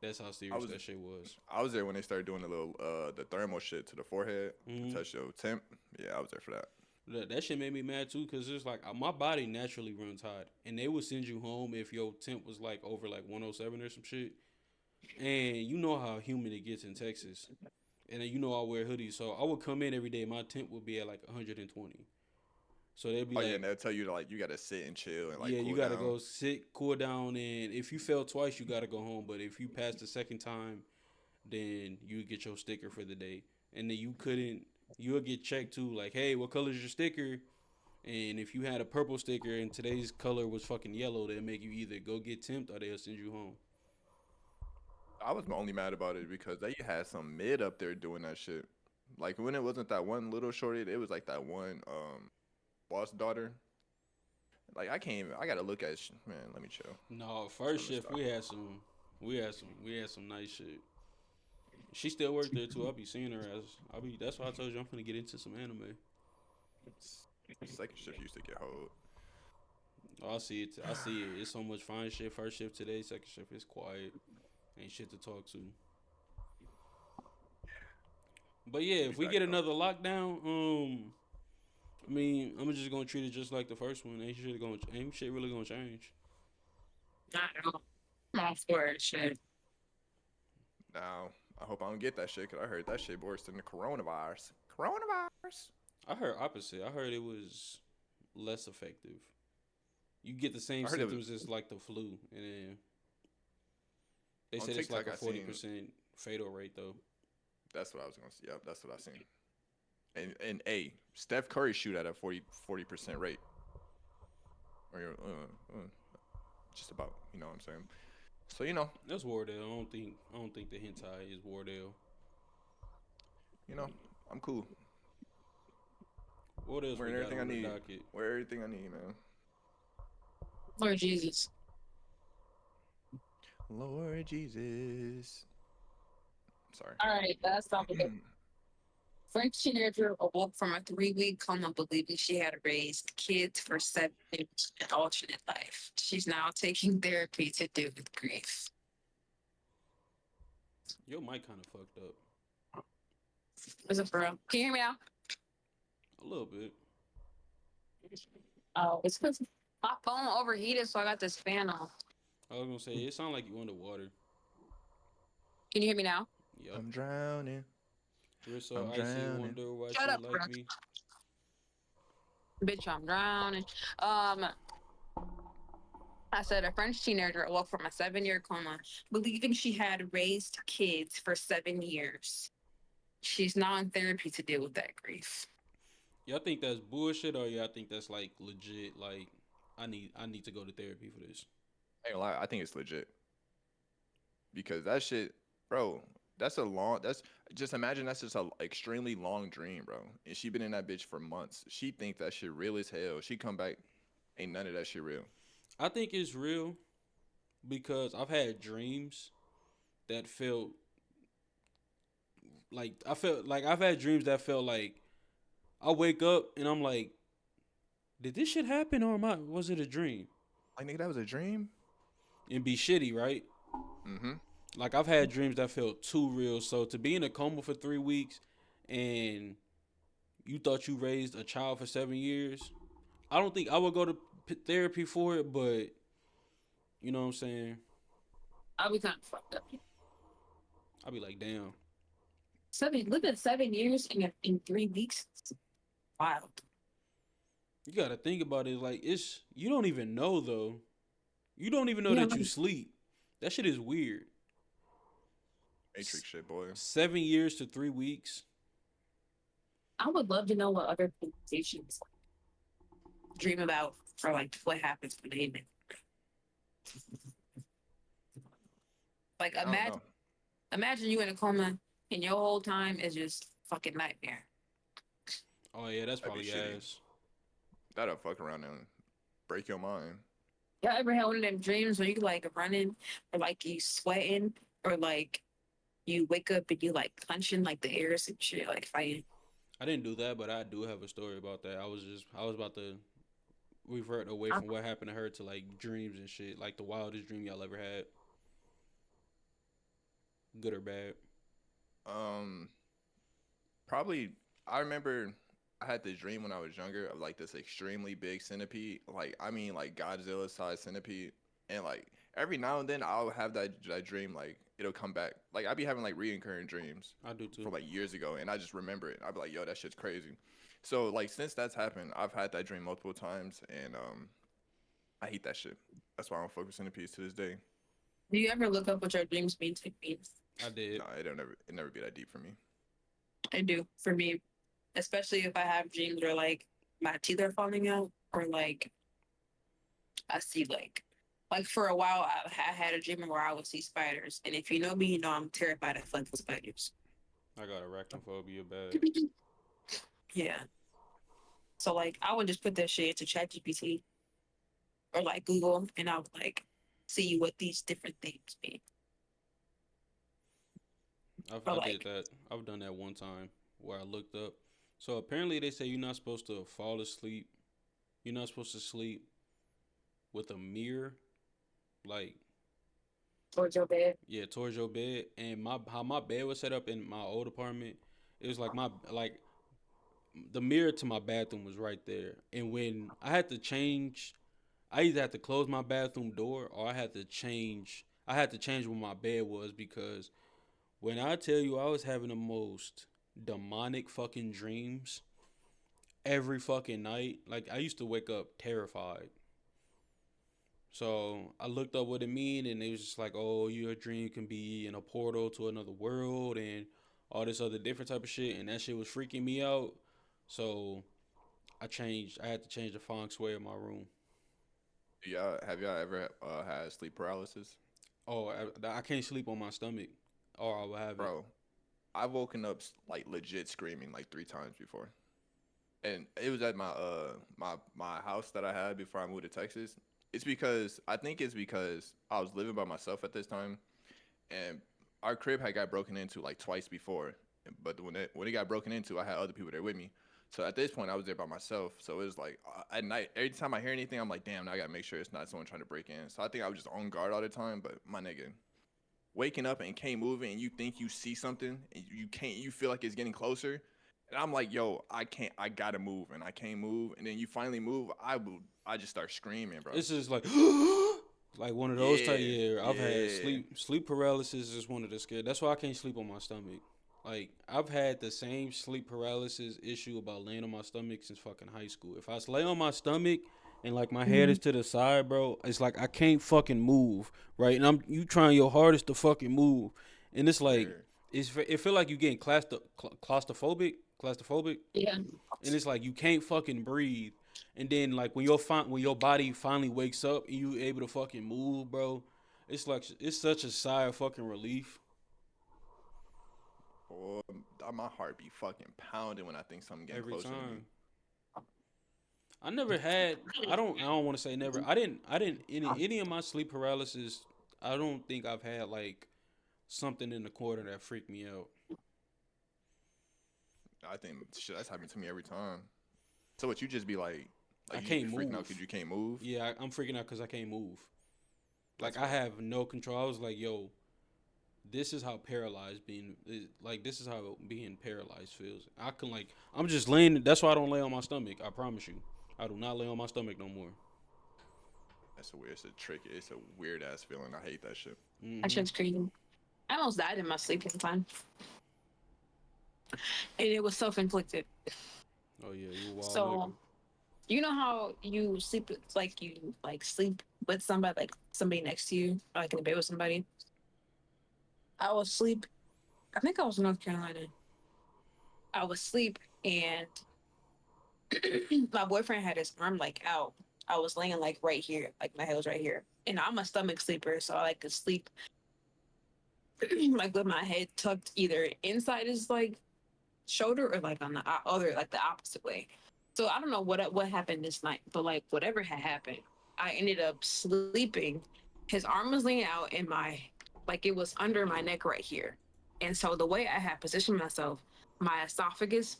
That's how I serious was that shit was. I was there when they started doing the little the thermal shit to the forehead to Hmm touch your temp. Yeah, I was there for that. That shit made me mad too, cause it's like my body naturally runs hot, and they would send you home if your temp was like over like 107 or some shit. And you know how humid it gets in Texas, and then you know I wear hoodies, so I would come in every day. My temp would be at like 120. So they'd be Oh yeah, like, and they'll tell you to like you gotta sit and chill and like yeah, you cool gotta down. go sit, cool down, and if you fail twice, you gotta go home. But if you pass the second time, then you get your sticker for the day. And then you'll get checked too. Like, hey, what color is your sticker? And if you had a purple sticker and today's color was fucking yellow, they'll make you either go get temped or they'll send you home. I was only mad about it because they had some mid up there doing that shit. Like when it wasn't that one little shorty, it was like that one boss daughter. Like I can't even. I gotta look at man. Let me chill. No, It's first on the shift stock. we had some nice shit. She still worked there too. I'll be seeing her as I'll be. That's why I told you I'm gonna get into some anime. Second shift used to get hold. Oh, I see it. I see it. It's so much fine shit. First shift today. Second shift is quiet. Ain't shit to talk to. But yeah, Be if we back get though. another lockdown, I mean, I'm just gonna treat it just like the first one. Ain't shit really gonna change. I don't know. I'm all for it. Shit. Now I hope I don't get that shit because I heard that shit worse than the coronavirus. Coronavirus. I heard opposite. I heard it was less effective. You get the same I heard it was symptoms as like the flu, and then they on said it's like TikTok. a I forty seen. percent fatal rate though. That's what I was gonna. Yep, that's what I seen. And a Steph Curry shoot at a 40% rate. Or just about. You know what I'm saying. So That's Wardell. I don't think the hentai is Wardell. you know, I'm cool. What I'm else we wearing got everything I on the need. docket? Wear everything I need, man. Lord Jesus. Lord Jesus. Sorry. All right, that's topic. French teenager awoke from a 3-week coma believing she had raised kids for 7 years in an alternate life. She's now taking therapy to deal with grief. Your mic kind of fucked up. Is it for real? Can you hear me now? A little bit. Oh, it's because my phone overheated, so I got this fan on. I was gonna say it sound like you underwater. Can you hear me now? Yep. I'm drowning. Wrist so I'm icy, drowning. wonder why Shut she up, like bro. me. Bitch, I'm drowning. Um, I said a French teenager awoke from a 7 year coma, believing she had raised kids for 7 years. She's now in therapy to deal with that grief. Y'all think that's bullshit, or y'all think that's like legit? Like, I need to go to therapy for this. I ain't gonna lie, I think it's legit because that shit, bro. That's a long. That's just imagine that's just a extremely long dream, bro. And she been in that bitch for months. She think that shit real as hell. She come back, ain't none of that shit real. I think it's real because I've had dreams that felt like I've had dreams that felt like I wake up and I'm like, did this shit happen or was it a dream? Like nigga, that was a dream. And be shitty, right? Mm-hmm. Like I've had dreams that felt too real. So to be in a coma for 3 weeks and you thought you raised a child for 7 years, I don't think I would go to therapy for it. But you know what I'm saying? I'll be kind of fucked up. I'd be like, damn. Living 7 years in 3 weeks. Wild. You gotta think about it. Like it's you don't even know though. You don't even know Yeah, that you sleep. That shit is weird. Matrix shit, boy. 7 years to 3 weeks. I would love to know what other conversations dream about for like what happens when they like I don't know. imagine you in a coma and your whole time is just fucking nightmare. Oh yeah, that's That'd be probably shitty. ass. That'll fuck around and break your mind. Y'all ever had one of them dreams where you like running or like you sweating or like you wake up and you like punching like the air and shit, like fighting? I didn't do that, but I do have a story about that. I was about to revert away I, from what happened to her to like dreams and shit, like the wildest dream y'all ever had, good or bad. Um, Probably. I remember I had this dream when I was younger of like this extremely big centipede. Like I mean, like Godzilla sized centipede, and like every now and then I'll have that dream. Like it'll come back. Like I'd be having like reoccurring dreams I do too. from like years ago, and I just remember it. I'd be like, "Yo, that shit's crazy." So like since that's happened, I've had that dream multiple times, and I hate that shit. That's why I don't fuck with centipedes to this day. do you ever look up what your dreams mean to me? I did. Nah, it never be that deep for me. I do for me, especially if I have dreams where like my teeth are falling out or like I see like for a while I had a dream where I would see spiders, and if you know me, you know I'm terrified of fucking spiders. I got arachnophobia bad. Yeah, so like I would just put that shit into ChatGPT or like Google, and I would like see what these different things mean. Or I did like, that. I've done that one time where I looked up. So apparently they say you're not supposed to fall asleep. You're not supposed to sleep with a mirror, like towards your bed. yeah, towards your bed. And my how my bed was set up in my old apartment, it was like my like the mirror to my bathroom was right there. And when I had to change, I either had to close my bathroom door or I had to change. I had to change where my bed was because when I tell you I was having the most demonic fucking dreams every fucking night, like I used to wake up terrified. So I looked up what it mean, and it was just like, oh, your dream can be in a portal to another world, and all this other different type of shit, and that shit was freaking me out. So I changed. I had to change the feng shui of my room. Have y'all ever had sleep paralysis, Oh, I can't sleep on my stomach, or I will have it. bro? I've woken up like legit screaming like 3 times before, and it was at my house that I had before I moved to Texas. I think it's because I was living by myself at this time, and our crib had got broken into like twice before. But when it got broken into, I had other people there with me. So at this point, I was there by myself. So it was like at night, every time I hear anything, I'm like, damn, now I gotta make sure it's not someone trying to break in. So I think I was just on guard all the time. But my nigga, waking up and can't move it, and you think you see something, and you can't, you feel like it's getting closer. And I'm like, yo, I can't. I gotta move, and I can't move. And then you finally move. I just start screaming, bro. It's just like one of those type. Yeah, Yeah, I've had yeah. sleep paralysis is one of the scare. That's why I can't sleep on my stomach. Like I've had the same sleep paralysis issue about laying on my stomach since fucking high school. If I lay on my stomach and like my head Mhm. is to the side, bro, it's like I can't fucking move, right? And I'm you trying your hardest to fucking move, and it's like Where it feel like you getting claustrophobic, Yeah. and it's like you can't fucking breathe. And then like when your body finally wakes up and you able to fucking move, bro, it's like it's such a sigh of fucking relief boy, my heart be fucking pounding when I think something getting every closer to me. time. I never had. I don't want to say never. I didn't any of my sleep paralysis. I don't think I've had like something in the quarter that freaked me out. I think shit that's happened to me every time. So what you just be I like you just be can't freaking out move. because you can't move. Yeah, I'm freaking out because I can't move. Like That's I wild. have no control. I was like, yo, this is how paralyzed like this is how being paralyzed feels. I can like I'm just laying. That's why I don't lay on my stomach. I promise you, I do not lay on my stomach no more. That's a weird. It's a tricky. It's a weird ass feeling. I hate that shit. That Hmm. shit's crazy. I almost died in my sleep one time, and it was self inflicted. Oh yeah, you a wild nigga. So you know how you sleep, like you like sleep with somebody, like somebody next to you, or like in the bed with somebody. I was asleep. I think I was in North Carolina. I was asleep, and my boyfriend had his arm like out. I was laying like right here, like my head was right here, and I'm a stomach sleeper, so I like to sleep like with my head tucked either inside his like shoulder or like on the other, like the opposite way. So I don't know what happened this night, but like whatever had happened, I ended up sleeping. His arm was laying out in my, like it was under my neck right here, and so the way I had positioned myself, my esophagus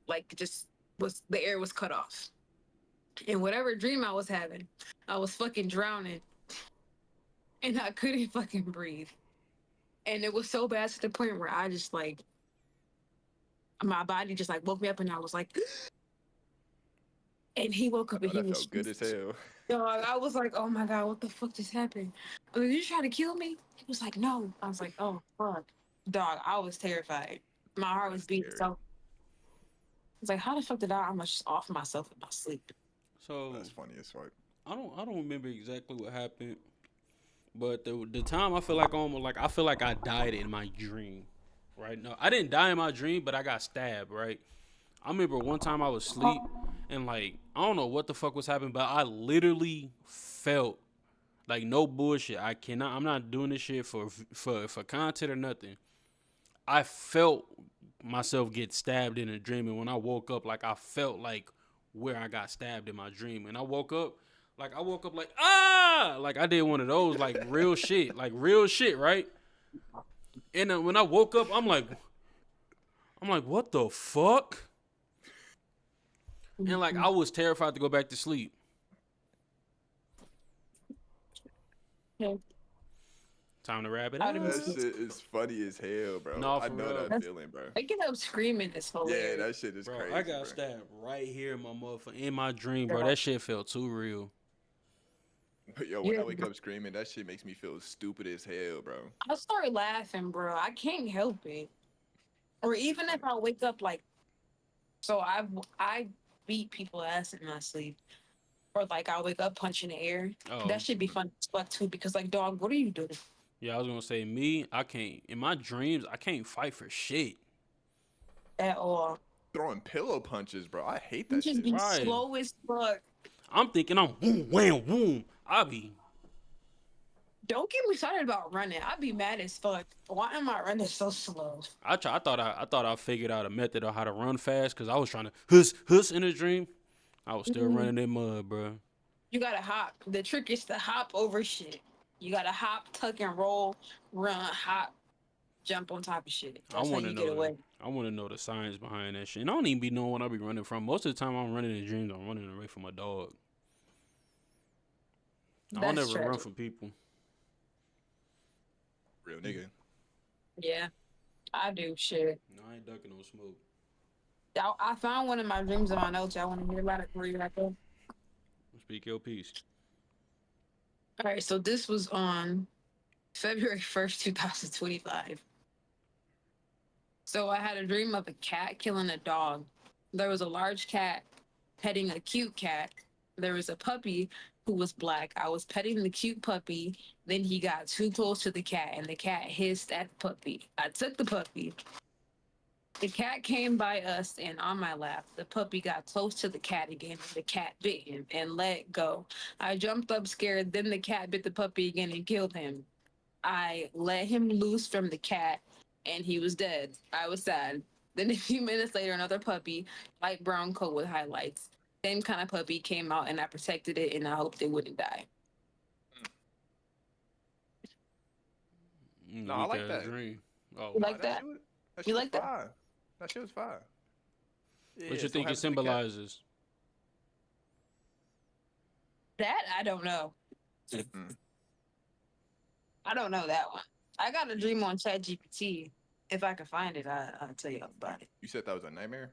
like just was, the air was cut off. And whatever dream I was having, I was fucking drowning and I couldn't fucking breathe. And it was so bad to the point where I just like, my body just like woke me up and I was like, and he woke I up and know he that was, felt good as hell. dog, I was like, oh my God, what the fuck just happened? I was like, did you try to kill me? He was like, no. I was like, oh fuck. Dog, I was terrified. My heart was That's beating. scary. So I was like, how the fuck did I almost off myself in my sleep? So That's funny as fuck. I don't remember exactly what happened, but the time I feel like almost like I feel like I died in my dream. Right? No, I didn't die in my dream, but I got stabbed. Right? I remember one time I was asleep and like I don't know what the fuck was happening, but I literally felt like no bullshit. I cannot. I'm not doing this shit for content or nothing. I felt myself get stabbed in a dream, and when I woke up, like I felt like where I got stabbed in my dream, and I woke up like ah, like I did one of those like real shit, right? And when I woke up, I'm like, what the fuck? And like I was terrified to go back to sleep. Yeah, Time to wrap it I would have been That up. scared. shit is funny as hell, bro. No, I for know real, that feeling, bro. Waking up screaming is Yeah, hilarious. that shit is bro. I crazy, got bro. stabbed right here in my motherfucker in my dream, bro. Girl, That shit felt too real. But yo, when I you're, wake up screaming, that shit makes me feel stupid as hell, bro. I start laughing, bro. I can't help it. Or That shit even if funny. I wake up like, so I beat people ass in my sleep, or like I wake up punching the air. Oh, That should be fun as fuck too, because like, dog, what are you doing? yeah, I was gonna say me. I can't in my dreams. I can't fight for shit. At all? Throwing pillow punches, bro. I hate You that just shit. be Right. slow as fuck. I'm thinking I'm boom, wham, boom. I be. Don't get me started about running. I'd be mad as fuck. Why am I running so slow? I thought I figured out a method of how to run fast because I was trying to huss in a dream. I was still Mhm. running in mud, bro. You gotta hop. The trick is to hop over shit. You gotta hop, tuck and roll, run, hop, jump on top of shit. I That's how want to you get know away. the science behind that shit. And I don't even be knowing what I be running from. Most of the time, I'm running in dreams. I'm running away from a dog. I don't That's never run tragic. from people. Real nigga. Yeah, I do shit. No, I ain't ducking no smoke. I found one of my dreams in my notes. I want to hear about it for you right there. Speak your piece. All right, so this was on February 1st, 2025. So I had a dream of a cat killing a dog. There was a large cat petting a cute cat. There was a puppy who was black. I was petting the cute puppy. Then he got too close to the cat, and the cat hissed at the puppy. I took the puppy. The cat came by us and on my lap. The puppy got close to the cat again. And the cat bit him and let go. I jumped up scared. Then the cat bit the puppy again and killed him. I let him loose from the cat and he was dead. I was sad. Then a few minutes later, another puppy, light brown coat with highlights. Same kind of puppy came out and I protected it and I hoped it wouldn't die. No, I Weak like ass that. dream. Oh, You Nah, like that? that You shit was like that? fire. That shit was fire. what Yeah, you so what think it happened to the cat? symbolizes? That I don't know. Mm. I don't know that one. I got a dream on ChatGPT. If I can find it, I'll tell you You, about it. you said that was a nightmare,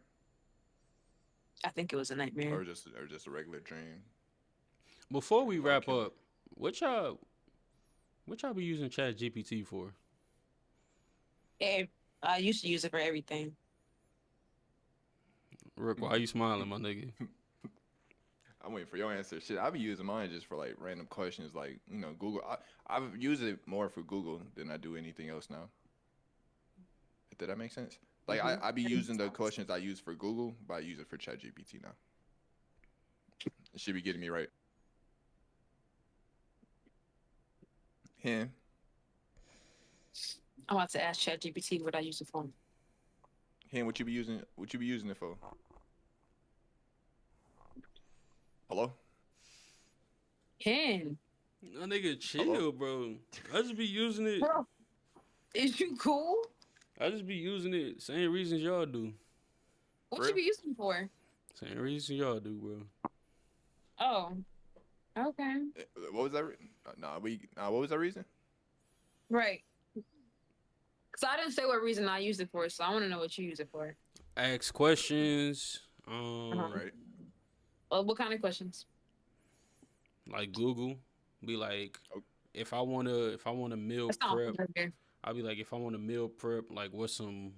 I think it was a nightmare. or just a regular dream? Before Like we a dog wrap killing. up, what y'all what y'all be using Chat GPT for? And I used to use it for everything. Rick, why you smiling, my nigga? I'm waiting for your answer. Shit, I be using mine just for like random questions, like Google. I've used it more for Google than I do anything else now. Did that make sense? Like Mhm. I be using the questions I use for Google, but I use it for ChatGPT now. It should be getting me right. Him, I'm about to ask ChatGPT what I use it for. him, what you be using? What you be using it for? Hello, Ken, My nigga, hello. chill, bro. I just be using it. bro, is you cool? I just be using it. Same reasons y'all do. What For you real? be using it for? Same reason y'all do, bro. Oh, okay. What was that? What was that reason? Right. So I didn't say what reason I used it for, so I want to know what you use it for. Ask questions. Uh-huh. Right. Well, what kind of questions? Like Google, be like, Oh, if I want a meal That's not prep, familiar. I'll be like, if I want a meal prep, like what's some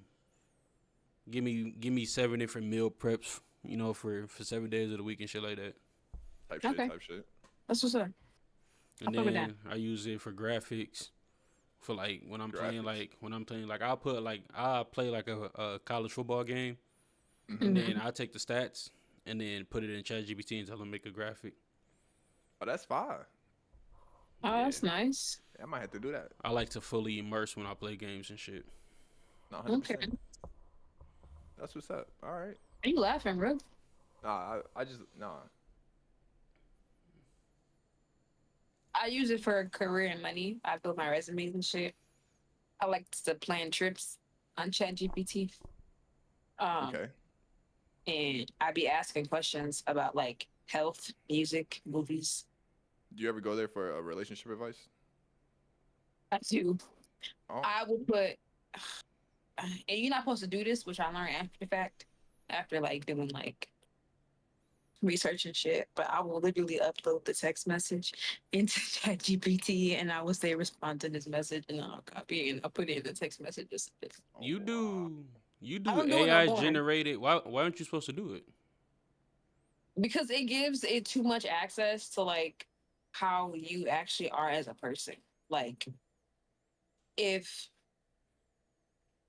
give me 7 different meal preps, for 7 days of the week and shit like that. type shit. Okay, Type shit. that's what's up. I'll And fuck with that. then I use it for graphics for like Graphics. when I'm playing like I'll play like a college football game Mm-hmm. and then Mm-hmm. I take the stats and then put it in ChatGPT and tell them make a graphic. Oh, that's fire. Oh, Yeah, that's nice. I might have to do that. I like to fully immerse when I play games and shit. Not Okay. 100%. That's what's up. All right. Are you laughing, bro? I just nah. I use it for career and money. I build my resumes and shit. I like to plan trips on ChatGPT. Um, Okay. and I be asking questions about like health, music, movies. Do you ever go there for a relationship advice? I do. Oh, I would put, and you're not supposed to do this, which I learned after the fact, after like doing like research and shit. But I will literally upload the text message into ChatGPT, and I will say respond to this message, and I'll copy and I'll put it in the text messages. You oh wow. do you I do don't do it no AI more generated? Why aren't you supposed to do it? because it gives it too much access to like how you actually are as a person. Like if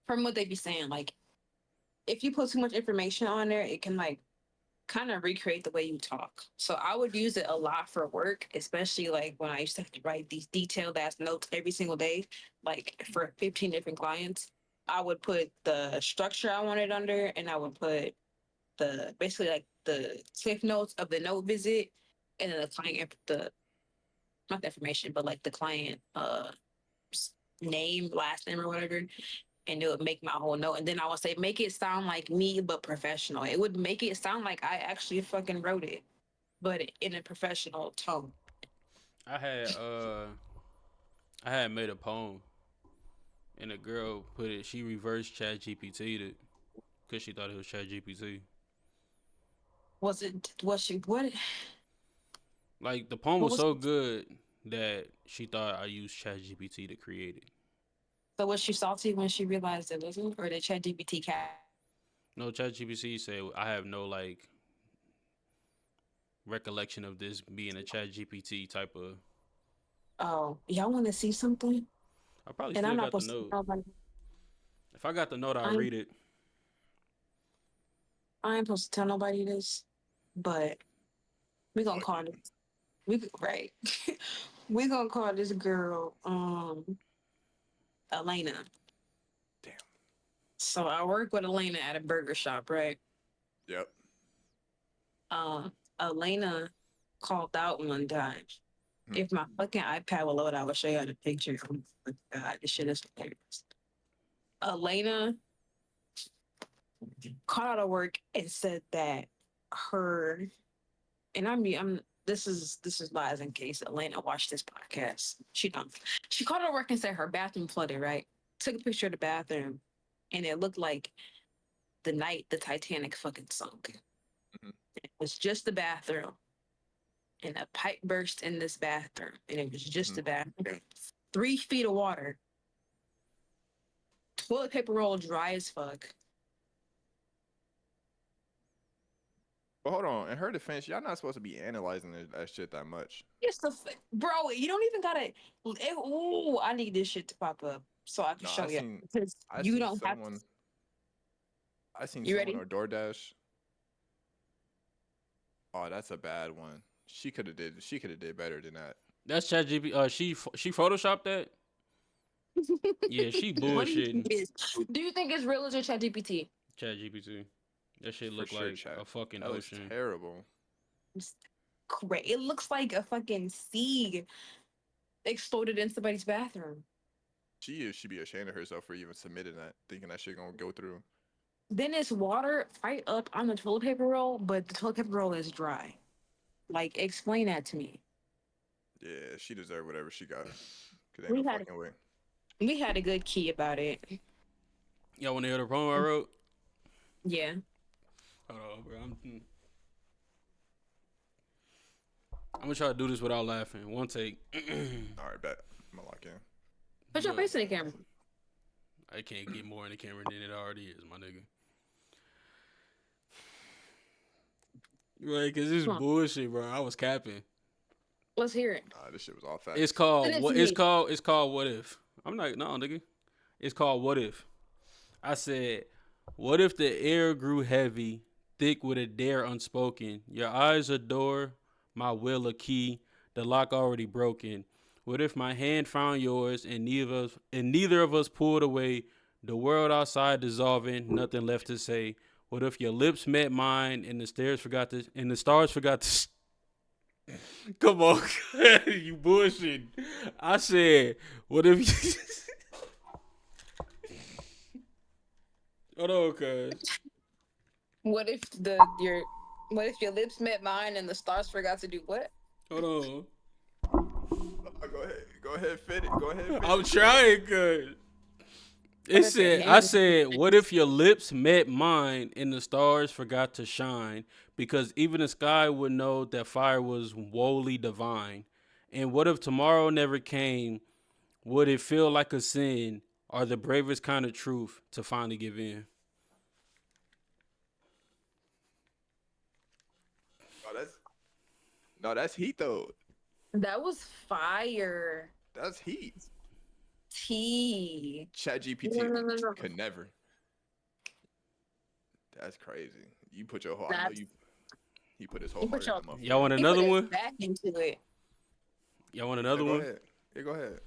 from what they be saying, like if you put too much information on there, it can like kind of recreate the way you talk. So I would use it a lot for work, especially like when I used to have to write these detailed ass notes every single day, like for 15 different clients. I would put the structure I wanted under, and I would put the basically like the cliff notes of the note visit, and then the client the not the information, but like the client name, last name or whatever, and it would make my whole note. And then I would say, make it sound like me, but professional. It would make it sound like I actually fucking wrote it, but in a professional tone. I had uh I had made a poem and a girl put it. She reversed Chat GPT'd it because she thought it was ChatGPT. Was it? Was she? What? Like the poem What was was? so good that she thought I used ChatGPT to create it. So was she salty when she realized it wasn't, or did ChatGPT cat? No, ChatGPT said I have no like recollection of this being a ChatGPT type of. Oh, y'all want to see something? I probably And I'm still not got the supposed to note. tell nobody. If I got the note, I'll I ain't, read it. I ain't supposed to tell nobody this, but we gonna Fuck call it. this. Right. We gonna call this girl Elena. Damn. So I work with Elena at a burger shop, right? Yep. Elena called out one time. Hmm. If my fucking iPad will load, I will show you the picture. Oh my God, this shit is hilarious. Elena called out of work and said that her and I'm this is lies in case Elena watched this podcast. She don't. She called out of work and said her bathroom flooded, right? Took a picture of the bathroom and it looked like the night the Titanic fucking sunk. Mhm. It was just the bathroom. And a pipe burst in this bathroom. And it was just Mhm. the bathroom. 3 feet of water. Toilet paper roll dry as fuck. But hold on. In her defense, y'all not supposed to be analyzing that shit that much. It's the bro. You don't even gotta. Ooh, I need this shit to pop up so I can No, show you because I you seen don't have to. someone, I seen You someone ready? on DoorDash. Oh, that's a bad one. She could have did better than that. That's ChatGPT. She photoshopped that. Yeah, she Yeah, What do you think bullshitting. it is? Do you think it's real as your ChatGPT? ChatGPT. That shit for look sure, like chat. a fucking That looks ocean. terrible. It's great. It looks like a fucking sea exploded in somebody's bathroom. Should be ashamed of herself for even submitting that, thinking that shit gonna go through. Then it's water right up on the toilet paper roll, but the toilet paper roll is dry. Like, explain that to me. Yeah, she deserved whatever she got. Cause ain't no We had fucking way. we had a good key about it. Y'all want to hear the poem I wrote? Yeah. Hold on, bro. I'm gonna try to do this without laughing. One take. All right, bet. I'm gonna lock in. Put your Look, face in the camera. I can't get more in the camera than it already is, my nigga. Right, cause this Come on. bullshit, bro. I was capping. Let's hear it. Nah, this shit was all It's facts. Send called it to what? me. It's called what if? I'm not no nigga. It's called what if. I said, what if the air grew heavy, thick with a dare unspoken? Your eyes a door, my will a key, the lock already broken. What if my hand found yours and neither of us pulled away? The world outside dissolving, nothing left to say. What if your lips met mine and the stars forgot to come on, you bullshit. I said, what if you hold on, cuz. What if what if your lips met mine and the stars forgot to do what? Hold on. Go ahead. Go ahead, fit it. Go ahead, fit I'm it. trying, cuz. What It if your said, I hand said, what if your lips met mine and the stars forgot to shine? Because even the sky would know that fire was wholly divine. And what if tomorrow never came? Would it feel like a sin or the bravest kind of truth to finally give in? No, that's heat though. that was fire. That's heat. T. Chat No, GPT no, no, no. could never. That's crazy. You put your whole. I know That's, you. He put his whole you put heart in your that Y'all motherfucker. want he put another his one? back into it. Y'all want Yeah, another go one? ahead. Yeah, go ahead.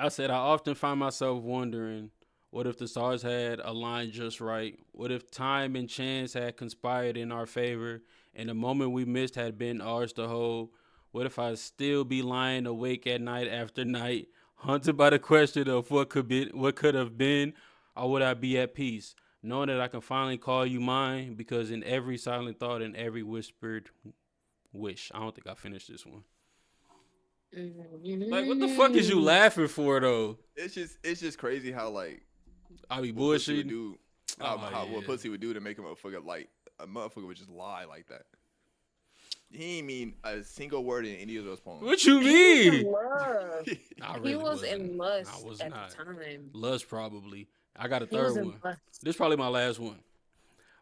I said, I often find myself wondering, what if the stars had aligned just right? What if time and chance had conspired in our favor and the moment we missed had been ours to hold? What if I still be lying awake at night after night, haunted by the question of what could have been, or would I be at peace, knowing that I can finally call you mine? Because in every silent thought and every whispered wish, I don't think I finished this one. Like, what the fuck is you laughing for though? It's just crazy how like I be what pussy would bullshitting. do, Oh how what yeah. pussy would do to make a motherfucker would just lie like that. He ain't mean a single word in any of those poems. What you He was in mean? love. I He really was wasn't. in I lust was at not. the time. Lust probably. I got a He third was in one. lust. This probably my last one.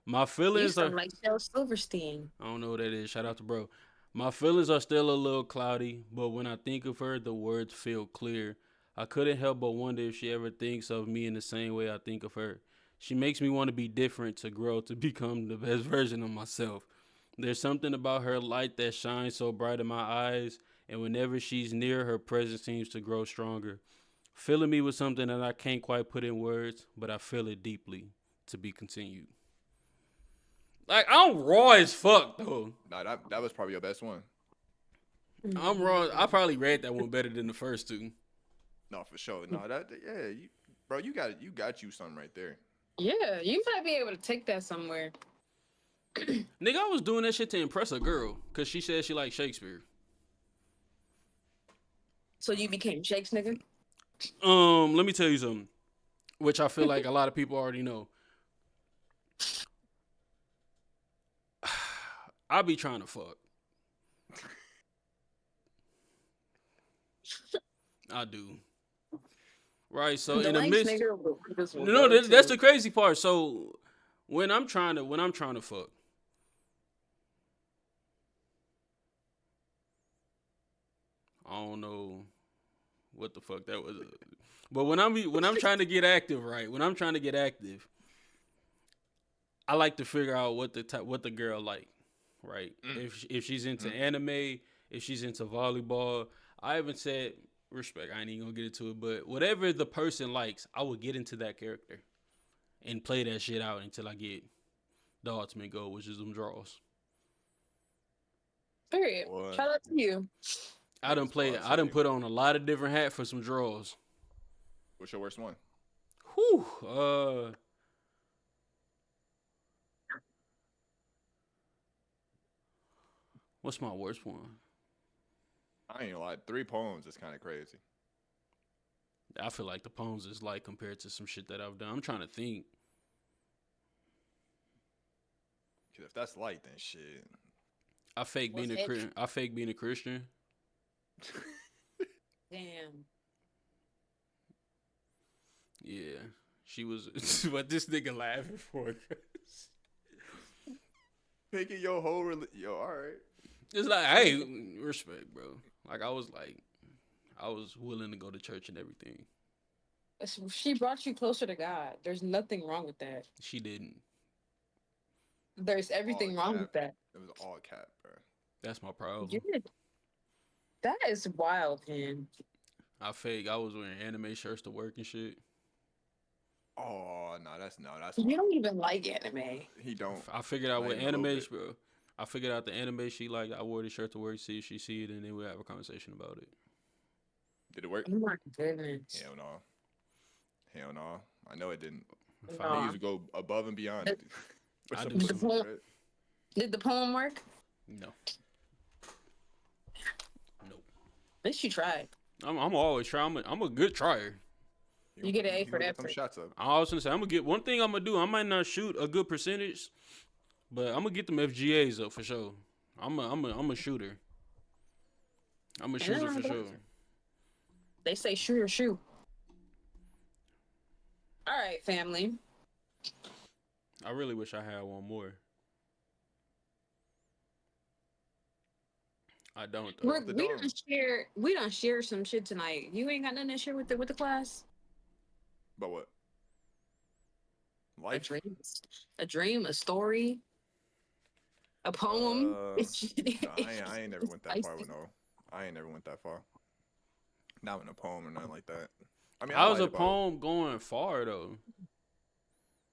My You feelings are. sound like Shel Silverstein. I don't know what that is. Shout out to bro. My feelings are still a little cloudy, but when I think of her, the words feel clear. I couldn't help but wonder if she ever thinks of me in the same way I think of her. She makes me want to be different, to grow, to become the best version of myself. There's something about her light that shines so bright in my eyes, and whenever she's near, her presence seems to grow stronger. Filling me with something that I can't quite put in words, but I feel it deeply. To be continued. Like, I'm raw as fuck, though. Nah, that was probably your best one. I'm raw. I probably read that one better than the first two. No, for sure. No, yeah, bro, you got you something right there. Yeah, you might be able to take that somewhere. Nigga, I was doing that shit to impress a girl because she said she liked Shakespeare. So you became Shakes, nigga? Let me tell you something, which I feel like a lot of people already know. I be trying to fuck. I do. Right, so The in the nice midst, nigga this will no, go that's to. the crazy part. So when I'm trying to fuck, I don't know what the fuck that was. But when I'm trying to get active, right? When I'm trying to get active, I like to figure out what the girl like, right? If she's into anime, if she's into volleyball, I haven't said respect. I ain't even gonna get into it, but whatever the person likes, I will get into that character and play that shit out until I get the ultimate goal, which is them draws. Period. Boy, Shout out to you. I done well, I done put on a lot of different hats for some draws. what's your worst one? Whew. What's my worst one? I ain't gonna lie, 3 poems is kind of crazy. I feel like the poems is like compared to some shit that I've done. I'm trying to think. Cause if that's light, then shit. I fake being What's a it? Christian. I fake being a Christian. Damn. Yeah, she was. But this nigga laughing for it. Making your whole yo, all right. It's like, hey, respect, bro. Like I was willing to go to church and everything. She brought you closer to God. There's nothing wrong with that. She didn't. There's All everything wrong cap. with that. It was all cap, bro. That's my problem. You did. That is wild, man. I fake. I was wearing anime shirts to work and shit. Oh no, that's You wild. don't even like anime. He don't. I figured out Not what even a little anime, bit. bro. I figured out the anime she like. I wore the shirt to work, see if she see it, and then we have a conversation about it. Did it work? Oh my goodness. Hell no. Hell no. I know it didn't. Fine. Niggas would go above and beyond. for I some do pussy, some. right? Did the poem work? No. Nope. At least you tried. I'm always trying. I'm a good trier. You get an A He for gonna get effort. them shots up. I was gonna say I'm gonna get one thing I'm gonna do. I might not shoot a good percentage, but I'm gonna get them FGAs up for sure. I'm a shooter. I'm a shooter for sure. They say shoot or shoot. All right, family. I really wish I had one more. I don't though. We don't share some shit tonight. You ain't got nothing to share with the class. But what? A Life? dream, a story, a poem. No, I ain't never went that far with no. I ain't never went that far. Not in a poem or nothing like that. I mean, How's a poem going far though?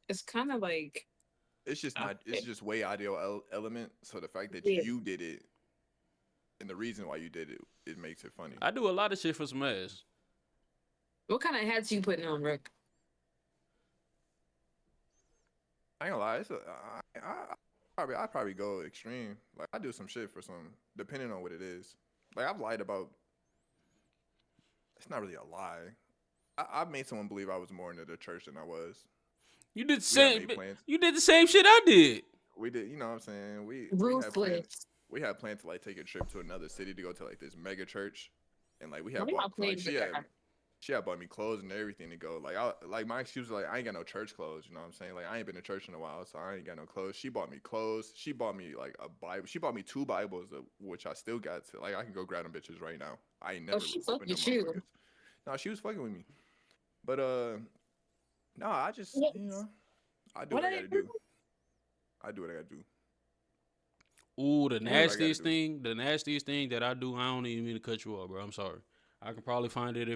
It's kind of like It's just not. It's just way audio element. So the fact that Yeah. you did it, and the reason why you did it, it makes it funny. I do a lot of shit for some ass. what kind of hats you putting on, Rick? I ain't gonna lie. I probably go extreme. Like I do some shit for some, depending on what it is. Like I've lied about It's not really a lie. I made someone believe I was more into the church than I was. You did the We had same. made plans. You did the same shit I did. We did, you know what I'm saying? We had plans. Ruthless. We had planned to like take a trip to another city to go to like this mega church, and like we Why had y'all bought like playing with that? she had bought me clothes and everything to go. Like my excuse was like I ain't got no church clothes. You know what I'm saying? Like I ain't been to church in a while, so I ain't got no clothes. She bought me clothes. She bought me like a Bible. She bought me two Bibles, which I still got. To, like I can go grab them bitches right now. I ain't Oh, never she fucked opened them with you. motherfuckers. No, she was fucking with me. But no, I just Yes. I do What what I are they gotta doing? do. I do what I gotta do. Ooh, I do what I gotta do. the nastiest thing that I do. I don't even mean to cut you off, bro. I'm sorry. I can probably find it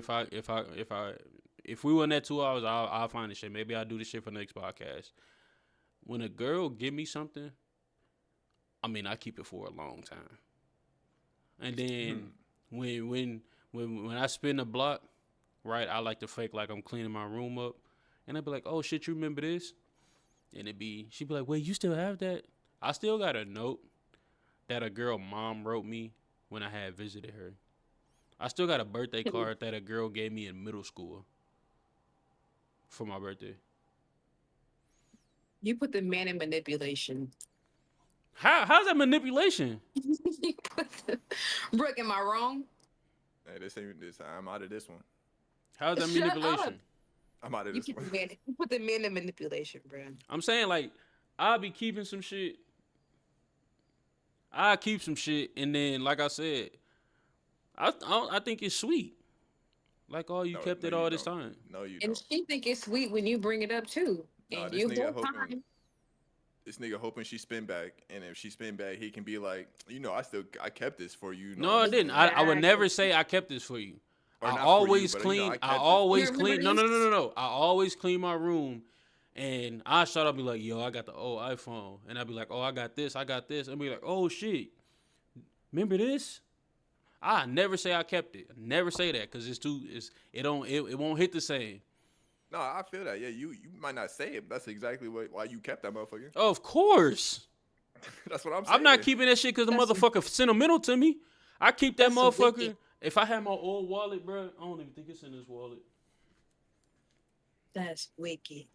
if we were in that 2 hours, I'll find the shit. Maybe I'll do the shit for the next podcast. When a girl give me something, I mean I keep it for a long time, and then Hmm. when when when I spin the block, right, I like to fake like I'm cleaning my room up, and I'd be like, oh shit, you remember this? And she'd be like, wait, you still have that? I still got a note that a girl mom wrote me when I had visited her. I still got a birthday card that a girl gave me in middle school for my birthday. You put the man in manipulation. How's that manipulation? You put the... Brooke, am I wrong? Hey, this ain't this. I'm out of this one. How's that Shut up. manipulation? I'm out of You this put one. the man. You put the man in manipulation, bro. I'm saying like I'll be keeping some shit. I keep some shit, and then like I said, I think it's sweet. Like, oh, you No, kept no, it you all this don't. time. No, you And don't. she think it's sweet when you bring it up too. No, And you whole time. this nigga hoping she spin back, and if she spin back, he can be like, I kept this for you. You know what No, I'm I didn't. saying? I would Exactly. never say I kept this for you. Or not for you, but I I kept this for You always you. remember clean. No, no, no, no, this? no. I always clean my room, and I shut up and be like, "Yo, I got the old iPhone," and I'd be like, "Oh, I got this, I got this," and be like, "Oh shit, remember this?" I never say I kept it. Never say that because it won't hit the same. No, I feel that. Yeah, you might not say it, but that's exactly why you kept that motherfucker. Of course, That's what I'm I'm not saying. keeping that shit because the That's motherfucker sentimental to me. I keep that that's wicked. motherfucker. If I had my old wallet, bro, I don't even think it's in this wallet. That's wicked.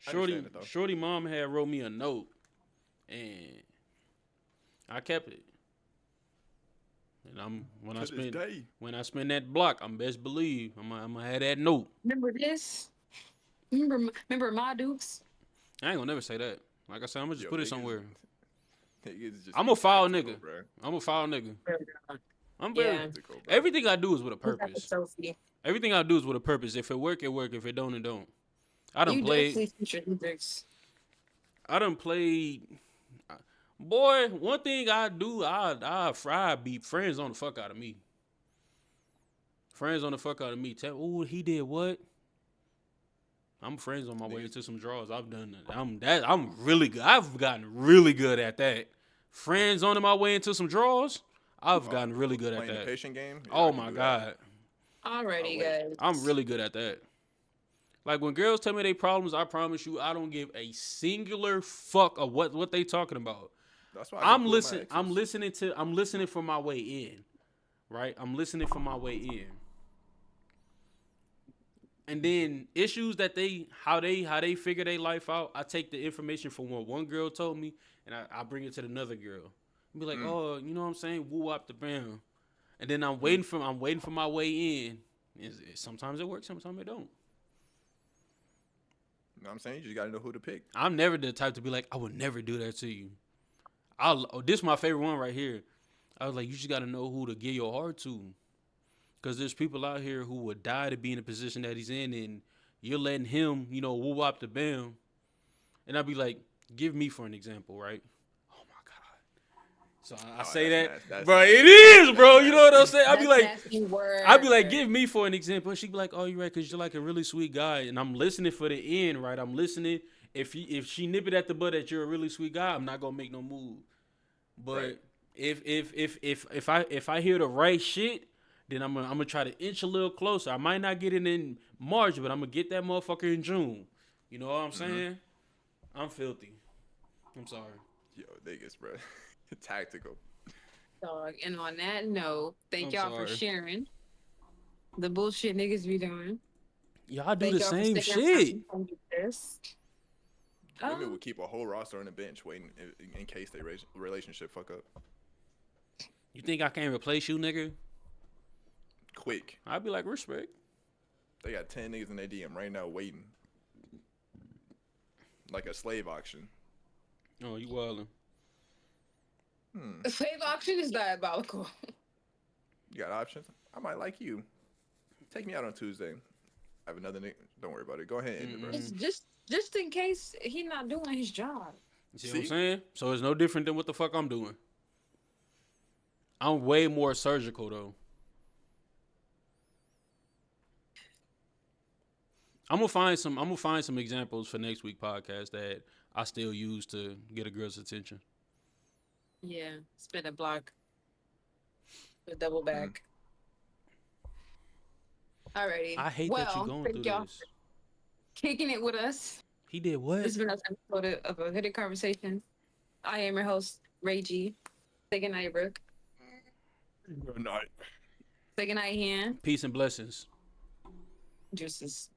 I understand it though. Shorty mom had wrote me a note and I kept it. And To this day. when I spend that block, I'm best believe I'm gonna have that note. Remember this? Remember my dukes? I ain't gonna never say that. Like I said, I'm gonna just Yo, put it somewhere. niggas just I'm be a foul tactical, nigga. bro. I'm a foul nigga. I'm very Yeah. Tactical, bro. everything I do is with a What's up with purpose. Sophie? Everything I do is with a purpose. If it work, it work. If it don't, it don't. I done You played. definitely featured Hendrix. I done played. Boy, one thing I do, I beat friends on the fuck out of me. Friends on the fuck out of me. Tell, oh, he did what? I'm friends on my way Niggas, into some draws. I've done that. I'm really good. I've gotten really good at that. Friends on my way into some draws. I've gotten really good at playing the that. patient game. Yeah, I Oh can my do that. god, Oh Alrighty, wait, I'm guys. really good at that. Like when girls tell me they problems, I promise you, I don't give a singular fuck of what they talking about. that's why I be cool with my I'm exes. listening to. I'm listening for my way in. Right. I'm listening for my way in. And then issues that they figure their life out. I take the information from what one girl told me, and I bring it to another girl. And be like, Mm, oh, you know what I'm saying? Woo up the bam. And then mm. I'm waiting for my way in. Sometimes it works, sometimes it don't. You know what I'm saying? You just gotta know who to pick. I'm never the type to be like, I would never do that to you. This is my favorite one right here. I was like, you just got to know who to give your heart to. Because there's people out here who would die to be in the position that he's in, and you're letting him, woo wop the bam. And I'd be like, give me for an example, right? Oh my God. So I Oh, say that, that's bro. It nasty. is, That's bro. You know what I'm nasty. saying? That's nasty I'd be word. like, give me for an example. And she'd be like, oh, you're right, because you're like a really sweet guy. And I'm listening for the end, right? I'm listening. If she nip it at the butt that you're a really sweet guy, I'm not gonna make no move. But Right. if I hear the right shit, then I'm gonna try to inch a little closer. I might not get it in March, but I'm gonna get that motherfucker in June. You know what I'm Mm-hmm. saying? I'm filthy. I'm sorry. Yo, niggas, bro. Tactical. Dog. And on that note, thank I'm y'all for sorry. sharing. The bullshit niggas be doing. Y'all do Thank the y'all for same sticking around shit. and do this. Women would keep a whole roster on the bench waiting in case they relationship fuck up. You think I can't replace you, nigga? Quick. I'd be like, respect. They got 10 niggas in their DM right now waiting. Like a slave auction. Oh, you wildin'. The slave auction is diabolical. You got options? I might like you. Take me out on Tuesday. I have another nigga. Don't worry about it. Go ahead and end it, bro. It's just in case he not doing his job. You see what I'm saying? So it's no different than what the fuck I'm doing. I'm way more surgical though. I'm gonna find some examples for next week podcast that I still use to get a girl's attention. Yeah, spin a block. A double back. Alrighty. I hate that you're going thank through y'all this. for kicking it with us. He did what? This has been an episode of a hooded conversation. I am your host, Ray G. Say goodnight, Brooke. Good night. Say goodnight, Ian. Peace and blessings. Juices.